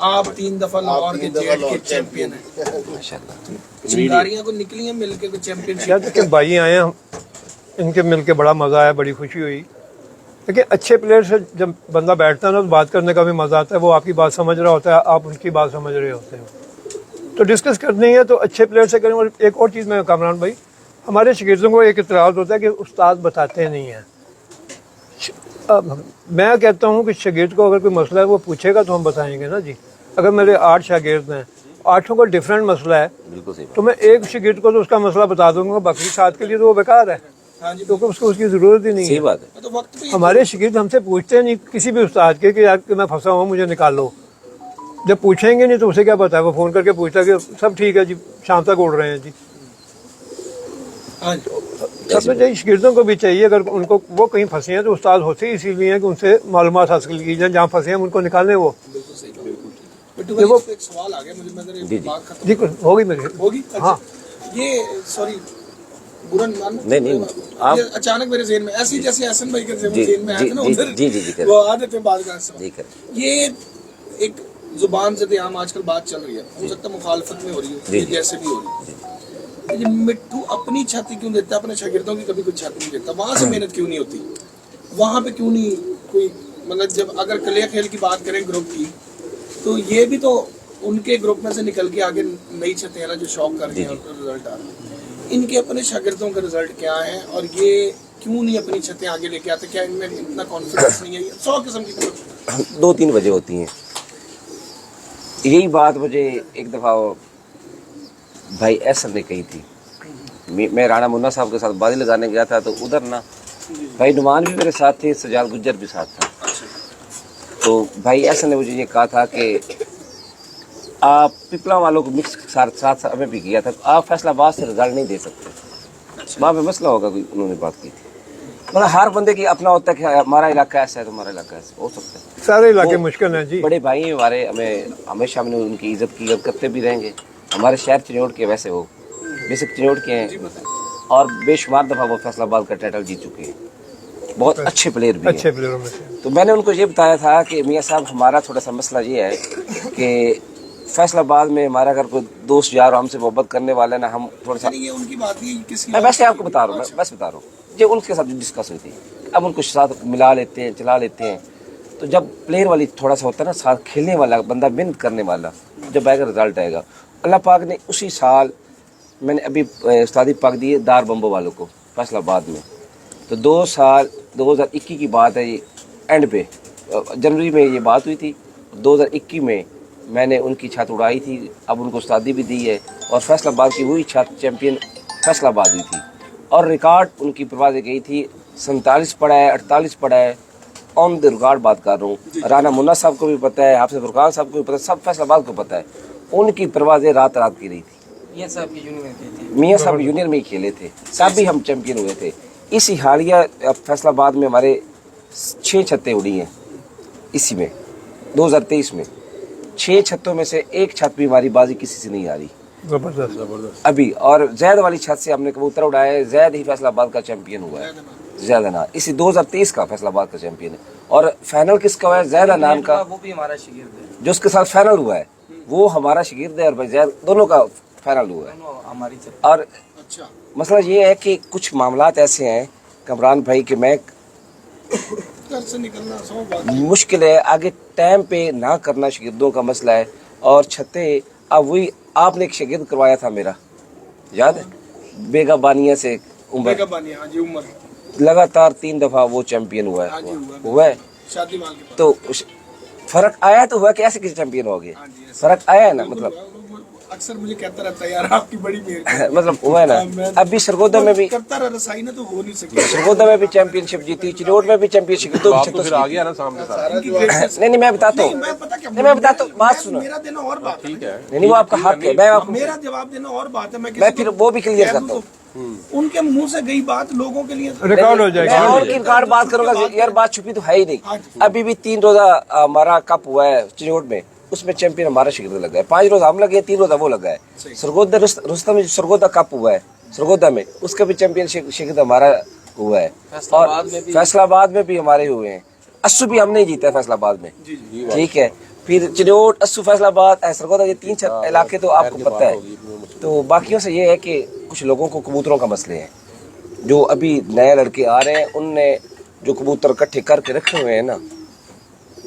S1: आप 3 दफा लाहौर के जेठ के चैंपियन है।
S2: माशाल्लाह
S1: चिंगारियां को निकली हैं मिलके कोई चैंपियनशिप।
S5: याद के भाई आए हैं, इनके मिलके बड़ा मज़ा आया, बड़ी खुशी हुई। देखिए अच्छे प्लेयर से जब बंदा बैठता है ना तो बात करने का भी मज़ा आता है, वो आपकी बात समझ रहा होता है, आप उनकी बात समझ रहे होते हैं, तो डिस्कस करनी है तो अच्छे प्लेयर से करें। और एक और चीज़ मैं कामरान भाई, हमारे शागिर्दों को एक इतराज़ होता है कि उस्ताद बताते नहीं हैं। अब मैं कहता हूँ कि शागिर्द को अगर कोई मसला है वो पूछेगा तो हम बताएंगे ना जी। अगर मेरे 8 शागिर्द हैं, 8 का डिफरेंट मसला है,
S2: बिल्कुल सही
S5: तो मैं एक शागिर्द को तो उसका मसला बता दूंगा, बाकी 7 के लिए तो वो बेकार है,
S1: हाँ जी,
S5: क्योंकि उसको उसकी ज़रूरत ही नहीं
S2: सही
S5: है।
S2: बात है।
S1: तो वक्त पे
S5: हमारे शागिर्द हमसे पूछते नहीं किसी भी उस्ताद के कि यार कि मैं फंसा हुआ मुझे निकालो। जब पूछेंगे नहीं तो उसे क्या पता है, वो फ़ोन करके पूछता है कि सब ठीक है जी, शाम तक उड़ रहे हैं जी।
S1: हाँ जी,
S5: सबसे चाहिए शागिर्दों को भी चाहिए, अगर उनको वो कहीं फंसे हैं तो उस्ताद होते ही इसीलिए हैं कि उनसे मालूमात हासिल की जाए, जहाँ फंसे हैं उनको निकालें वो।
S1: बिल्कुल सही बात। बिट्टू भाई, इस पे एक सवाल आ गया मुझे, मैं
S2: जी।
S1: बात खत्म
S5: जी होगी मेरी
S1: होगी।
S5: हाँ।
S1: ये सॉरी बुरा नहीं मानना।
S2: नहीं, आप-
S1: ये अचानक मेरे ज़हन में ऐसी जैसे हसन भाई के
S2: जी,
S1: ज़हन में आया था ना
S2: जी,
S1: उधर,
S2: जी, जी,
S1: वो आदत है बात का
S2: जी कर
S1: ये एक जुबान से आम आजकल बात चल रही है, हो सकता है मुखालफत में हो रही
S2: जी,
S1: हो
S2: जी।
S1: जैसे भी हो रही है। ये मिट्टू अपनी छाती क्यों देता है, अपने शागिर्दों की कभी कुछ छाती नहीं देता, वहां से मेहनत क्यों नहीं होती, वहां पे क्यों नहीं कोई, मतलब जब अगर कलिया खेल की बात करें ग्रुप की, तो ये भी तो उनके ग्रुप में से निकल के आगे नई छतें हैं ना जो शौक कर रही हैं, उनका रिजल्ट आ रहा है। इनके अपने शागिर्दों का रिजल्ट क्या है और ये क्यों नहीं अपनी छतें आगे लेके आते, क्या इनमें इतना कॉन्फिडेंस नहीं है, 100 किस्म की
S2: 2-3 वजह होती हैं। यही बात मुझे एक दफ़ा भाई एसर ने कही थी, मैं राणा मुन्ना साहब के साथ बाजी लगाने गया था, तो उधर ना भाई नुमान भी मेरे साथ थे, सजाद गुज्जर भी साथ था। तो भाई एसर ने मुझे ये कहा था कि आप पिपला वालों को मिक्स साथ हमें भी किया था, आप फैसलाबाद से रिजल्ट नहीं दे सकते, वहाँ पे मसला होगा, कोई उन्होंने बात की थी। मतलब हर बंदे की अपना होता है कि हमारा इलाका ऐसा है, तुम्हारा इलाका ऐसा हो सकता है,
S5: सारे इलाके मुश्किल हैं जी।
S2: बड़े भाई हैं हमारे, हमें हमेशा हमने उनकी इज्जत की और करते भी रहेंगे। हमारे शहर चिन्योट के, वैसे वो बेसिक चिन्योट के हैं और बेशुमार दफ़ा वो फैसलाबाद का टाइटल जीत चुके हैं, बहुत अच्छे प्लेयर भी
S5: अच्छे
S2: हैं।
S5: प्लेयरों में से
S2: तो मैंने उनको ये बताया था कि मियाँ साहब हमारा थोड़ा सा मसला ये है कि फैसलाबाद में हमारा अगर कोई दोस्त यार हमसे मोहब्बत करने वाले ना, हम थोड़ा सा,
S1: ये उनकी बात नहीं, किसी
S2: मैं वैसे आपको बता रहा हूँ, मैं बस बता रहा हूँ जो उनके साथ डिस्कस हुई थी, अब उनको साथ मिला लेते हैं, चला लेते हैं। तो जब प्लेयर वाली थोड़ा सा होता है ना, साथ खेलने वाला बंदा, मेहनत करने वाला, जब आएगा रिजल्ट आएगा। अल्लाह पाक ने उसी साल, मैंने अभी उस्तादी पाक दिए दार बम्बो वालों को फैसलाबाद में, तो 2 साल 2021 की बात है, ये एंड पे जनवरी में ये बात हुई थी, 2021 में मैंने उनकी छत उड़ाई थी, अब उनको उस्तादी भी दी है और फैसलाबाद की वही छत चैम्पियन फैसलाबाद हुई थी और रिकॉर्ड उनकी परवाज़ें गई थी, 47 पड़ा है, 48 पड़ा है, ऑन द रिकॉर्ड बात कर रहा हूँ। राना मुन्ना साहब को भी पता है, हाफिज फुरकान साहब को भी पता है, सब फैसलाबाद को पता है, उनकी परवाज़ें रात रात की रही थी।
S3: मियाँ साहब की जूनियर में थे,
S2: मियाँ साहब यूनियन में ही खेले थे, तब भी हम चैंपियन हुए थे। इसी हालिया फैसलाबाद में हमारे 6 छतें उड़ी हैं, इसी में 2023 में 6 छतों में से एक छत भी हमारी बाजी किसी से नहीं आ रही
S5: जबरदस्त
S2: अभी। और जैद वाली छत से हमने कबूतर उड़ाए, जैद ही फैसलाबाद का चैंपियन हुआ है, ज़्यादा ना, इसी 2023 का फैसलाबाद का चैंपियन है। और फाइनल किसका हुआ है? ज़ैदा नाम का,
S3: वो भी हमारा शागिर्द है,
S2: जो उसके साथ फाइनल हुआ है वो हमारा शागिर्द है, और भाई जैद दोनों का फाइनल हुआ है।
S3: दोनों हमारी छत।
S2: और मसला ये है कि कुछ मामलात ऐसे हैं कमरान भाई कि मैं
S1: घर से निकलना 100 बात।
S2: मुश्किल है, आगे टाइम पे ना करना शागिर्दों का मसला है। और छतें अब वही आपने एक शागिर्द करवाया था मेरा, याद है, बेगा बानिया से उमर,
S1: बेगा बानी, हाँ जी, उमर
S2: लगातार 3 दफा वो चैंपियन हुआ
S1: हाँ
S2: है,
S1: जी,
S2: हुआ है।
S1: शादी माल के पास।
S2: तो फर्क आया तो हुआ कि ऐसे किसी चैंपियन हो गए,
S1: हाँ जी, ऐसे।
S2: फर्क आया है ना, मतलब
S1: अक्सर मुझे कहता रहता है यार आपकी बड़ी मेहरबानी।
S2: मतलब हुआ है ना। अभी सरगोदा में भी,
S1: करता रहा, रसाई ना तो हो नहीं सकी।
S2: सरगोदा में भी चैंपियनशिप जीती, चिनोट में भी चैंपियनशिप, दो छतों से
S6: आ गया ना सामने सारा।
S2: नहीं मैं बताता हूँ,
S1: मैं पता क्या,
S2: नहीं मैं बताता हूँ, बात सुनो।
S1: मेरा देना और बात है,
S2: नहीं वो आपका हक है, मैं आपको,
S1: मेरा जवाब देना और बात है।
S2: मैं फिर वो भी क्लियर करता हूँ।
S1: उनके मुंह से गई बात लोगों के लिए
S5: रिकॉर्ड हो
S2: मैं
S5: जाएगा।
S2: और की रिकॉर्ड बात करूंगा यार, बात छुपी तो है ही नहीं।
S1: हाँ जी।
S2: अभी भी 3 रोजा हमारा कप हुआ है चिनोट में, उसमें चैंपियन हमारा शिगिर्द लगा है। 5 रोजा हम लगे, 3 रोजा वो लगा है। सरगोदा रुस्तम में सरगोदा कप हुआ है सरगोदा में, उसका भी चैंपियन शिगिर्द हमारा हुआ है। और फैसलाबाद में भी हमारे हुए हैं। अस्सू भी हमने जीता है फैसलाबाद में, ठीक है। फिर चिनोट, अस्सू, फैसलाबाद, सरगोदा, ये 3 इलाके तो आपको पता है। तो बाकियों से ये है कि कुछ लोगों को कबूतरों का मसले हैं, जो अभी नए लड़के आ रहे हैं, उनने जो कबूतर इकट्ठे करके रखे हुए हैं ना,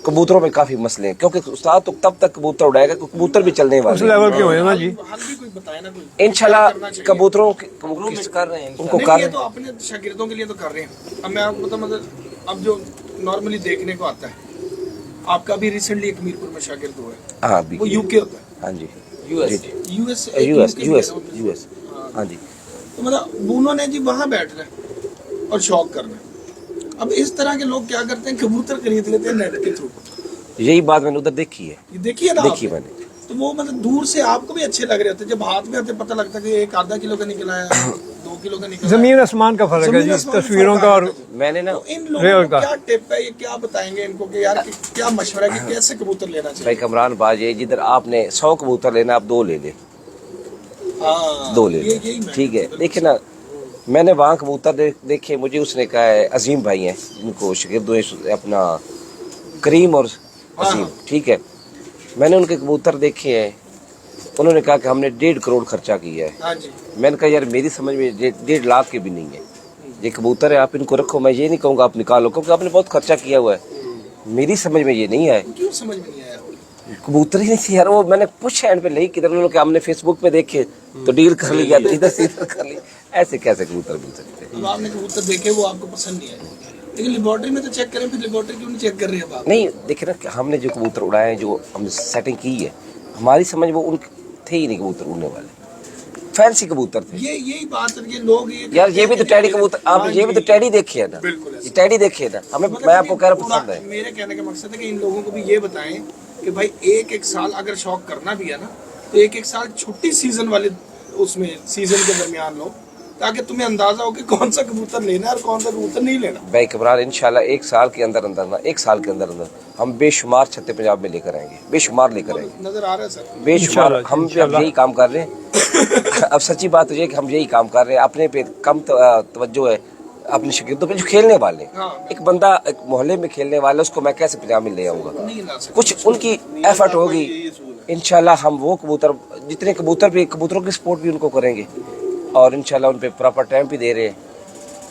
S2: कबूतरों में काफी मसले हैं, क्योंकि उस्ताद तो तब तक कबूतर उड़ाएगा कि कबूतर भी चलने
S5: उस
S2: वाले
S5: लेवल के हुए ना जी।
S1: हल भी कोई बताए ना कोई।
S2: इंशाल्लाह कबूतरों
S3: कर रहे हैं
S2: उनको
S1: नहीं,
S2: कर
S1: ये तो अपने शागिर्दों के लिए तो कर रहे हैं। अब मैं आपको मतलब अब जो नॉर्मली देखने को आता है, आपका भी रिसेंटली एक मीरपुर में शागिर्द हुआ है,
S2: हाँ
S1: वो यूके होता है,
S2: हाँ जी,
S3: यूएस
S1: यूएस
S2: यूएस हाँ जी।
S1: तो मतलब उन्होंने जी वहाँ बैठना है और शौक करना है। अब इस तरह के लोग क्या करते हैं, कबूतर खरीद लेते हैं नेट के थ्रू।
S2: यही बात मैंने उधर देखी है,
S1: ये देखिए ना
S2: देखी
S1: आपने।
S2: मैंने।
S1: तो वो मतलब दूर से आपको भी अच्छे लग रहे होते, जब हाथ में आते पता लगता है कि एक आधा किलो का निकला है, 2 किलो का निकला है।
S5: जमीन आसमान का फर्क है
S1: जमीन
S5: जी,
S1: आसमान का
S5: तस्वीरों
S1: फर्क
S5: का।
S1: आ
S5: और
S1: रहा है।
S2: मैंने ना
S1: तो इन
S5: रेल
S1: लोगों को
S5: का।
S1: क्या टिप है, ये क्या बताएंगे इनको कि यार क्या मशवरा है कि कैसे कबूतर लेना
S2: भाई
S1: चाहिए?
S2: कमरान बाज, ये जिधर आपने 100 कबूतर लेना, आप 2 ले ले,
S1: हाँ,
S2: 2 ले
S1: ये-
S2: ले,
S1: यही मैं-
S2: ठीक है। देखिए ना, मैंने वहाँ कबूतर देखे, मुझे उसने कहा है, अजीम भाई हैं, उनको शागिर्द अपना करीम और अजीम, ठीक है। मैंने उनके कबूतर देखे हैं, उन्होंने कहा कि हमने 1.5 करोड़ खर्चा किया है।
S1: हाँ जी।
S2: मैंने कहा यार मेरी समझ में 1.5 लाख के भी नहीं है, ये कबूतर है, आप इनको रखो, मैं ये नहीं कहूँगा आप निकालो, क्योंकि आपने बहुत खर्चा किया हुआ है। मेरी समझ में ये नहीं आया,
S1: क्यों समझ में नहीं आया?
S2: कबूतर ही नहीं थी यार। वो मैंने कुछ हैंड पे नहीं किधर, उन्होंने हमने फेसबुक पे देखे तो डील कर लिया, तो इधर से इधर कर लिया। ऐसे कैसे कबूतर मिल सकते हैं?
S1: अब आपने कबूतर देखे, वो आपको पसंद नहीं आए, लेकिन लेबोरेटरी में तो चेक करें, फिर लेबोरेटरी क्यों नहीं चेक कर रहे हैं आप?
S2: नहीं देखिए ना कि हमने जो कबूतर उड़ाए हैं, जो हमने सेटिंग की है, हमारी समझ वो उन थे ही नहीं कबूतर उड़ने वाले, फैंसी कबूतर थे।
S1: यही बात है, ये लोग ये
S2: यार ये भी तो टैडी कबूतर, आप ये भी तो टैडी देखिए ना,
S1: बिल्कुल ऐसा।
S2: ये टैडी देखिए ना, हमें मैं आपको कह रहा पसंद है।
S1: मेरे कहने का मकसद है कि इन लोगों को भी ये बताएं कि भाई एक साल अगर शौक करना भी है ना, तो एक साल छुट्टी सीजन वाले उसमें सीजन के दरमियान लो, ताकि तुम्हें अंदाजा हो कि कौन सा कबूतर लेना है और कौन सा कबूतर नहीं लेना।
S2: भाई कमरान इंशाल्लाह 1 साल के अंदर अंदर ना, 1 साल के अंदर अंदर हम बेशुमार छत्ते पंजाब में लेकर आएंगे, बेशुमार लेकर आएंगे,
S1: नजर आ रहा है सर?
S2: बेशुमार। हम भी अब यही काम कर रहे हैं। अब सच्ची बात तो ये है कि हम यही काम कर रहे हैं, अपने पे कम तवज्जो है, अपनी शागिर्दों पे जो खेलने वाले, एक बंदा एक मोहल्ले में खेलने वाला, उसको मैं कैसे पंजाब में ले आऊंगा?
S1: नहीं ला सकते।
S2: कुछ उनकी एफर्ट होगी, इंशाल्लाह हम वो कबूतर, जितने कबूतर भी, कबूतरों की सपोर्ट भी उनको करेंगे, और इंशाल्लाह उन पे प्रॉपर टाइम भी दे रहे हैं।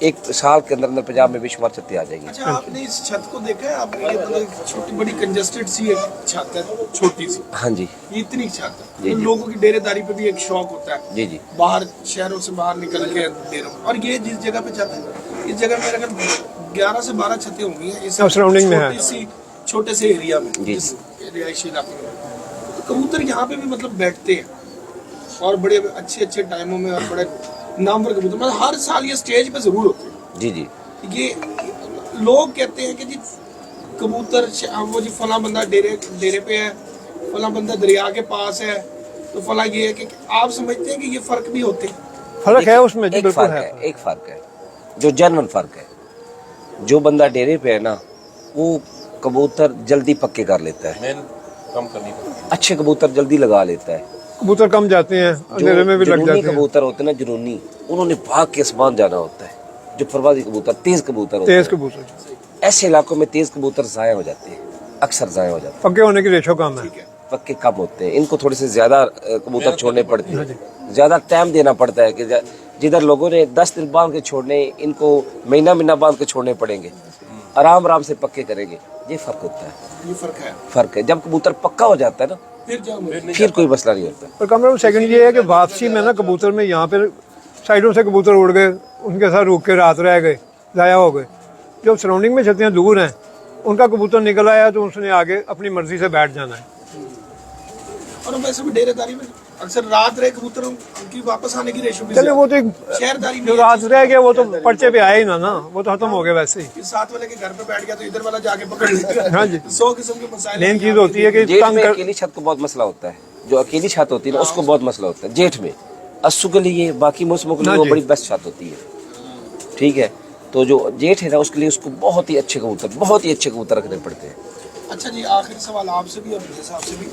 S2: 1 साल के अंदर अंदर पंजाब में बेशुमार छत्ते आ जाएंगी।
S1: अच्छा, आपने इस छत को देखा है? आपने ये मतलब छोटी बड़ी कंजेस्टेड सी एक छत है, छोटी सी,
S2: हाँ जी
S1: ये इतनी छत है।
S2: जी,
S1: तो
S2: जी।
S1: लोगों की डेरेदारी पे भी एक शौक होता है,
S2: जी जी
S1: बाहर शहरों से बाहर निकल के डेरों, और ये जिस जगह पे छत है, इस जगह मेरे अगर 11 से 12 छतें होंगी हैं, इस
S5: सराउंडिंग में है।
S1: छोटे से एरिया में,
S2: जी,
S1: इस रिहायशी इलाके में, तो कबूतर यहाँ पे भी मतलब बैठते हैं, और बड़े अच्छे अच्छे टाइमों में, और बड़े नामवर कबूतर, मतलब हर साल ये स्टेज पे जरूर होते हैं।
S2: जी जी
S1: ये लोग कहते हैं कि जी कबूतर वो जी फला बंदा डेरे पे है, फला बंदा दरिया के पास है, तो फला ये है कि आप समझते हैं कि ये फर्क भी होते हैं?
S5: फर्क है उसमें जी,
S2: एक
S5: बिल्कुल
S2: फर्क
S5: है।
S2: है, एक फर्क है जो जेन्युइन फर्क है। जो बंदा डेरे पे है ना, वो कबूतर जल्दी पक्के कर लेता है,
S6: कम करनी पड़ती
S2: अच्छे कबूतर जल्दी लगा लेता है।
S5: कबूतर कम जाते हैं, अंधेरे में भी लग
S2: जुनूनी
S5: जाते हैं।
S2: कबूतर होते हैं ना, जुनूनी, उन्होंने भाग के आसमान जाना होता है। जो परवाजी कबूतर, तेज कबूतर होते
S5: तेज
S2: हैं,
S5: कबूतर
S2: ऐसे इलाकों में तेज कबूतर जाया हो जाते हैं, अक्सर जाया हो जाते हैं,
S5: पक्के होने की रेशो कम है।
S2: पक्के कम होते हैं। इनको थोड़े से ज्यादा कबूतर छोड़ने पड़ते हैं, ज्यादा टाइम देना पड़ता है, कि जिधर लोगों ने 10 दिन बांध के छोड़ने, इनको महीना बांध के छोड़ने पड़ेंगे, आराम आराम से पक्के करेंगे। ये फर्क होता है,
S1: ये फर्क है।
S2: फर्क है। जब कबूतर पक्का हो जाता है ना, फिर कोई मसला नहीं होता।
S5: और कमरा सेकंड ये है कि वापसी में ना कबूतर में यहाँ पे साइडों से कबूतर उड़ गए, उनके साथ रुक के रात रह गए, ज़ाया हो गए। जो सराउंडिंग में छत्तियाँ दूर हैं, उनका कबूतर निकल आया तो उसने आगे अपनी मर्जी से बैठ जाना है।
S1: और वैसे भी डेरेदारी में अक्सर रात रहे कबूतर, उनकी वापस आने की रेशो भी
S5: चलिए वो तो एक
S1: शहरदारी में
S5: जो रात रह गया वो तो पर्चे पे आया ही ना, वो तो खत्म हो गया वैसे ही।
S1: साथ वाले के घर पे बैठ गया तो इधर वाला जाके पकड़ लेगा।
S5: हाँ जी।
S1: 100 किस्म के मसाइल।
S5: मेन चीज होती है कि
S2: जेठ
S5: तंग
S2: में
S5: कर,
S2: अकेली छत को बहुत मसला होता है, जो अकेली छत होती है ना, उसको बहुत मसला होता है जेठ में। अस्सू के लिए, बाकी मौसमों के लिए वो बड़ी बेस्ट छत होती है, ठीक है। तो जो जेठ है ना, उसके लिए उसको बहुत ही अच्छे कबूतर रखने पड़ते हैं।
S1: अच्छा जी, आखिरी सवाल आपसे भी और मेरे साहब से भी,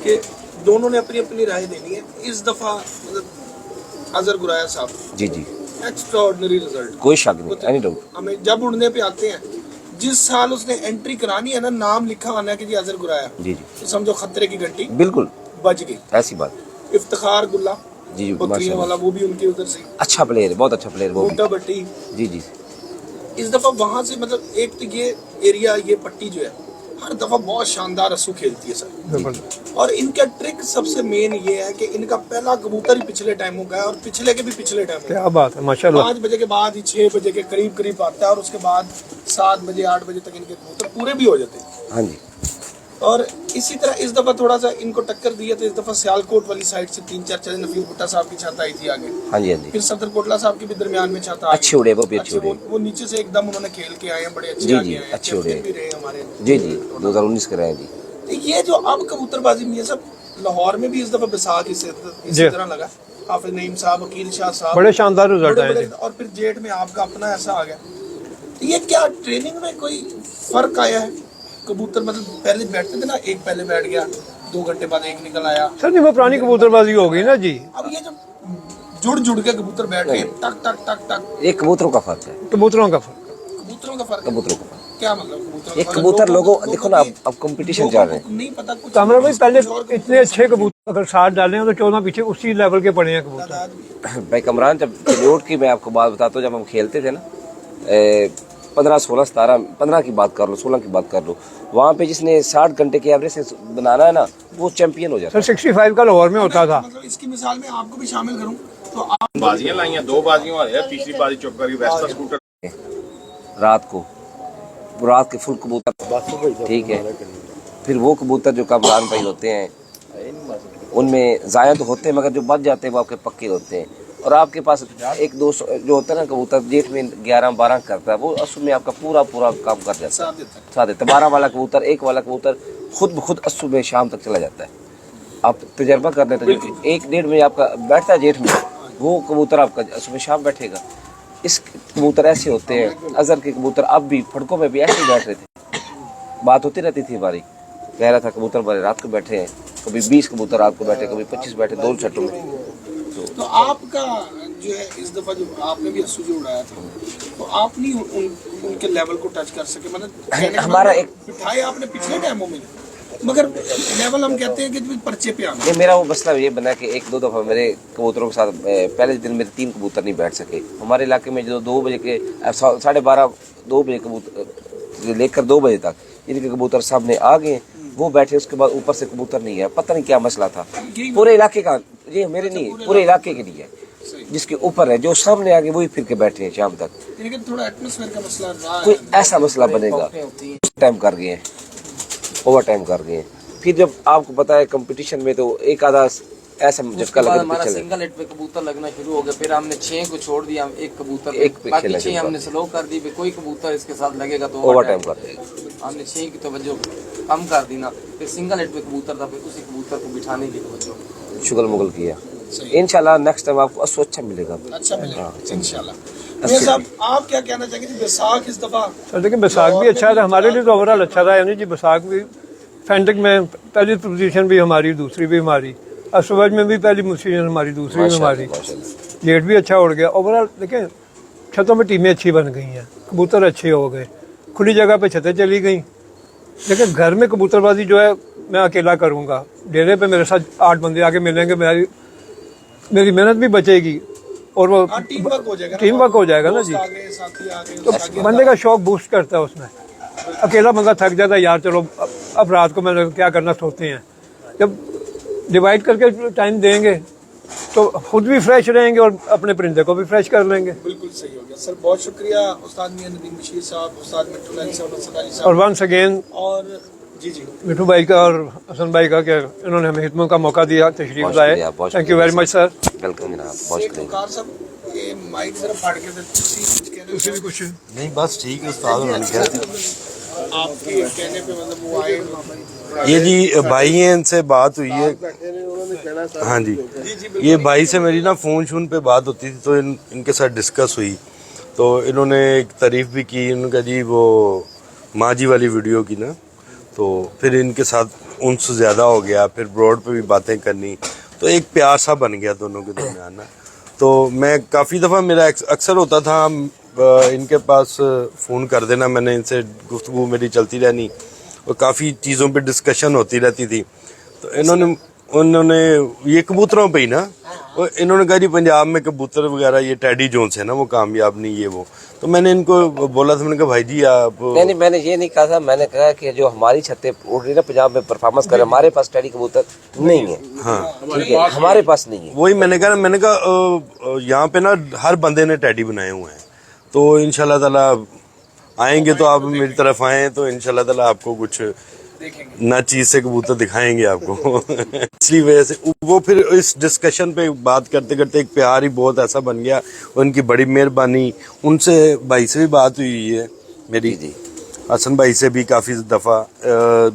S1: कि दोनों ने अपनी अपनी राय देनी है। इस दफा मतलब अजहर गुराया साहब,
S2: जी जी,
S1: एक्स्ट्राऑर्डिनरी रिजल्ट,
S2: कोई शक नहीं, एनी डाउट।
S1: हमें जब उड़ने पे आते हैं, जिस साल उसने एंट्री करानी है ना, नाम लिखा आना है कि जी अजहर गुराया,
S2: जी जी,
S1: तो समझो खतरे की घंटी
S2: बिल्कुल
S1: बज गई।
S2: ऐसी बात।
S1: इफ्तिखार गुल्ला
S2: जी जी,
S1: बकरियों
S2: माशाल्लाह,
S1: वाला, वो भी उनके उधर से,
S2: अच्छा प्लेयर, बहुत अच्छा प्लेयर वो भी।
S1: बूटा भट्टी।
S2: जी जी,
S1: इस दफा वहां से मतलब एक तो ये एरिया, ये पट्टी जो है, हर दफा बहुत शानदार रस्सू खेलती है सर। और इनका ट्रिक सबसे मेन ये है कि इनका पहला कबूतर ही पिछले टाइमों का है, और पिछले के भी पिछले टाइमों का।
S5: क्या बात है, माशाल्लाह।
S1: 5 बजे के बाद ही 6 बजे के करीब आता है, और उसके बाद 7 बजे 8 बजे तक इनके कबूतर पूरे भी हो जाते हैं।
S2: हाँ जी।
S1: और इसी तरह इस दफा थोड़ा सा इनको टक्कर दी है, तो इस दफा सियालकोट वाली साइड से 3-4 चले, नफीस भुट्टा साहब की छत आई थी आगे,
S2: हाँ जी, हाँ जी,
S1: फिर सदर कोटला साहब के भी दरमियान में छत आई।
S2: अच्छे उड़े, वो भी अच्छे
S1: अच्छे,
S2: उड़े।
S1: वो नीचे से एकदम उन्होंने खेल के आए हैं, बड़े अच्छे
S2: जी
S1: आगे
S2: जी,
S1: आए हैं,
S2: अच्छे उड़े
S1: कैप्टन भी रहे हमारे।
S2: जी जी, 2019 के रहे जी।
S1: तो ये जो अब कबूतरबाजी में, ये सब लाहौर में भी इस दफा बैसाख इसी तरह लगा। हाफिज नईम साहब, वकील शाह साहब,
S5: बड़े शानदार रिजल्ट आए थे।
S1: और फिर जेठ में आपका अपना ऐसा आ गया। तो ये क्या ट्रेनिंग में कोई फर्क आया है? कबूतर मतलब पहले बैठते थे ना, एक पहले बैठ गया, 2 घंटे बाद एक निकल आया।
S5: सर नहीं, वो पुरानी कबूतरबाजी हो गई ना जी।
S1: अब ये जो जुड़ के कबूतर बैठ गए, टक टक टक टक,
S2: ये कबूतरों का फर्क है,
S5: कबूतरों का फर्क।
S1: कबूतरों का फर्क है।
S2: कबूतरों का फर्क।
S1: क्या मतलब कबूतर?
S2: एक कबूतर लोगों देखो ना, अब कंपटीशन चल रहे हैं।
S1: नहीं पता कुछ।
S5: कामरा भाई पहले इतने अच्छे कबूतर अगर 7 डाले हैं तो 14 पीछे उसी लेवल के पड़े हैं कबूतर।
S2: भाई कमरान, जब चिन्योट की मैं आपको बात बताता हूँ, जब हम खेलते थे ना 15, 16, 17, 15 की बात कर लो, 16 की बात कर लो, वहाँ पे जिसने 60 घंटे के एवरेज से बनाना है ना, वो चैंपियन हो जाता
S5: सर 65 का लाहौर में होता था।
S1: मतलब इसकी मिसाल में आपको भी शामिल करूं तो आप
S7: बाजियां लाई हैं, 2 बाजियों वाले हैं, तीसरी बाजी चुप करके वेस्टा स्कूटर
S2: है। रात के फुल कबूतर, ठीक है, फिर वो कबूतर जो कमरान भाई होते हैं उनमें ज़ाया तो होते हैं, मगर जो बच जाते हैं वो आपके पक्के होते हैं। और आपके पास एक दो जो होता है ना कबूतर, जेठ में 11-12 करता है, वो असु में आपका पूरा काम कर जाता है, साथ देता है। 12 वाला कबूतर, 1 वाला कबूतर खुद ब खुद असु में शाम तक चला जाता है। आप तजर्बा कर लेते हैं, 1-1.5 में आपका बैठता है जेठ में, वो कबूतर आपका असु में शाम बैठेगा। इस कबूतर ऐसे होते हैं, अजहर के कबूतर अब भी फड़कों में भी ऐसे ही बैठ रहे थे, बात होती रहती थी हमारी, कह रहा था कबूतर हमारे रात को बैठे हैं, कभी 20 कबूतर रात को बैठे, कभी 25 बैठे, 2 छठों में।
S1: तो आपका जो है इस दफा जो आपने भी अस्सू जो उड़ाया था, तो आप नहीं उनके लेवल को टच कर सके, मतलब
S2: हमारा एक
S1: बिठाए आपने पिछले टाइमों में, मगर लेवल हम कहते हैं कि पर्चे पे आना।
S2: ये मेरा वो मसला ये बना कि 1-2 दफ़ा मेरे कबूतरों के साथ पहले दिन मेरे 3 कबूतर नहीं बैठ सके। हमारे इलाके में जो 2 बजे के 12:30 2 बजे कबूतर लेकर 2 बजे तक इनके कबूतर सामने आ गए, वो बैठे, उसके बाद ऊपर से कबूतर नहीं है, पता नहीं क्या मसला था पूरे इलाके का, ये मेरे नहीं, पूरे इलाके के लिए है। जिसके ऊपर है, जो सामने आ गए वही फिर के बैठे हैं शाम तक।
S1: लेकिन थोड़ा एटमॉस्फेयर का मसला रहा है,
S2: कोई ऐसा मसला बनेगा, टाइम कर गए हैं, ओवर टाइम कर गए हैं। फिर जब आपको पता है कंपटीशन में तो एक आधा ऐसा झटका लगा,
S3: हमारा सिंगल हिट पे कबूतर लगना शुरू हो गया, फिर हमने 6 को छोड़ दिया, एक कबूतर बाकी 6 हमने स्लो कर दी, कोई कबूतर इसके साथ लगेगा तो
S2: ओवर टाइम कर देगा।
S3: हमने 6 की तवज्जो कम कर दी ना, फिर सिंगल हिट पे कबूतर था, फिर उसी कबूतर को बिठाने की तवज्जो
S2: शुगल मुगल किया। इंशाल्लाह नेक्स्ट टाइम आपको असु अच्छा मिलेगा,
S1: अच्छा मिलेगा इंशाल्लाह। ये साहब आप क्या कहना चाहेंगे जी, बैसाख इस दफा?
S5: सर देखिए बैसाख भी अच्छा था हमारे लिए, तो ओवरऑल अच्छा था, यानी जी बैसाख भी फैंटिक में पहली पोजीशन भी हमारी, दूसरी भी हमारी, असवज में भी पहली पोजीशन हमारी, दूसरी भी हमारी, जेट भी अच्छा उड़ गया। ओवरऑल देखें छतों में टीमें अच्छी बन गई हैं, कबूतर अच्छे हो गए, खुली जगह पे छतें चली गई। लेकिन घर में कबूतरबाजी जो है मैं अकेला करूँगा, डेरे पे मेरे साथ 8 बंदे आके मिलेंगे, मेरी मेहनत भी बचेगी और वो टीम वर्क हो जाएगा ना जी, तो बंदे का शौक बूस्ट करता है उसमें। अकेला बंदा थक जाता है, यार चलो अब रात को मैंने क्या करना सोचते हैं। जब डिवाइड करके टाइम देंगे तो खुद भी फ्रेश रहेंगे और अपने परिंदे को भी फ्रेश कर लेंगे।
S1: बिल्कुल सही हो गया सर, बहुत शुक्रिया उस्ताद मियां नदीम बशीर साहब, उस्ताद मिट्टू अली साहब,
S5: और वंस अगेन
S1: और जी
S5: मिट्टू भाई का और हसन भाई का, कि इन्होंने हमें खिदमत का मौका दिया, तशरीफ लाए। Thank you very much sir.
S2: Welcome जनाब, बहुत शुक्रिया।
S1: साहब ये माइक जरा फाड़ के उसे भी कुछ
S7: नहीं, बस ठीक है उस्ताद, उन्होंने कहा
S1: आपके कहने पे मतलब वो आए।
S7: ये जी भाई हैं, इनसे बात हुई है। हाँ जी, ये भाई से मेरी ना फ़ोन पे बात होती थी, तो इनके साथ डिस्कस हुई, तो इन्होंने एक तारीफ़ भी की। इन्होंने कहा जी वो माँ जी वाली वीडियो की ना, तो फिर इनके साथ उनसे ज़्यादा हो गया, फिर ब्रॉड पे भी बातें करनी, तो एक प्यार सा बन गया दोनों के दरमियान ना। तो मैं काफ़ी दफ़ा मेरा अक्सर होता था इनके पास फ़ोन कर देना, मैंने इनसे गुफ्तगू मेरी चलती रहनी और काफ़ी चीज़ों पे डिस्कशन होती रहती थी। तो उन्होंने ये कबूतरों पे ही ना, इन्होंने कहा जी पंजाब में कबूतर वगैरह ये टेडी जोन्स है ना, वो कामयाब नहीं ये वो। तो मैंने इनको बोला था, मैंने कहा भाई जी आप
S2: नहीं, मैंने ये नहीं कहा था, मैंने कहा कि जो हमारी छतें उड़ रही ना पंजाब में परफॉर्मेंस कर, हमारे पास टेडी कबूतर नहीं है। हाँ ठीक है, हमारे पास नहीं है।
S7: वही मैंने कहा यहाँ पे ना हर बंदे ने टेडी बनाए हुए हैं, तो इंशाल्लाह ताला आएंगे तो आप मेरी तरफ आए तो इंशाल्लाह ताला आपको कुछ ना चीज से कबूतर दिखाएंगे आपको। इसलिए वजह से वो फिर इस डिस्कशन पे बात करते करते एक प्यार ही बहुत ऐसा बन गया। उनकी बड़ी मेहरबानी, उनसे भाई से भी बात हुई है मेरी, जी हसन भाई से भी काफ़ी दफ़ा।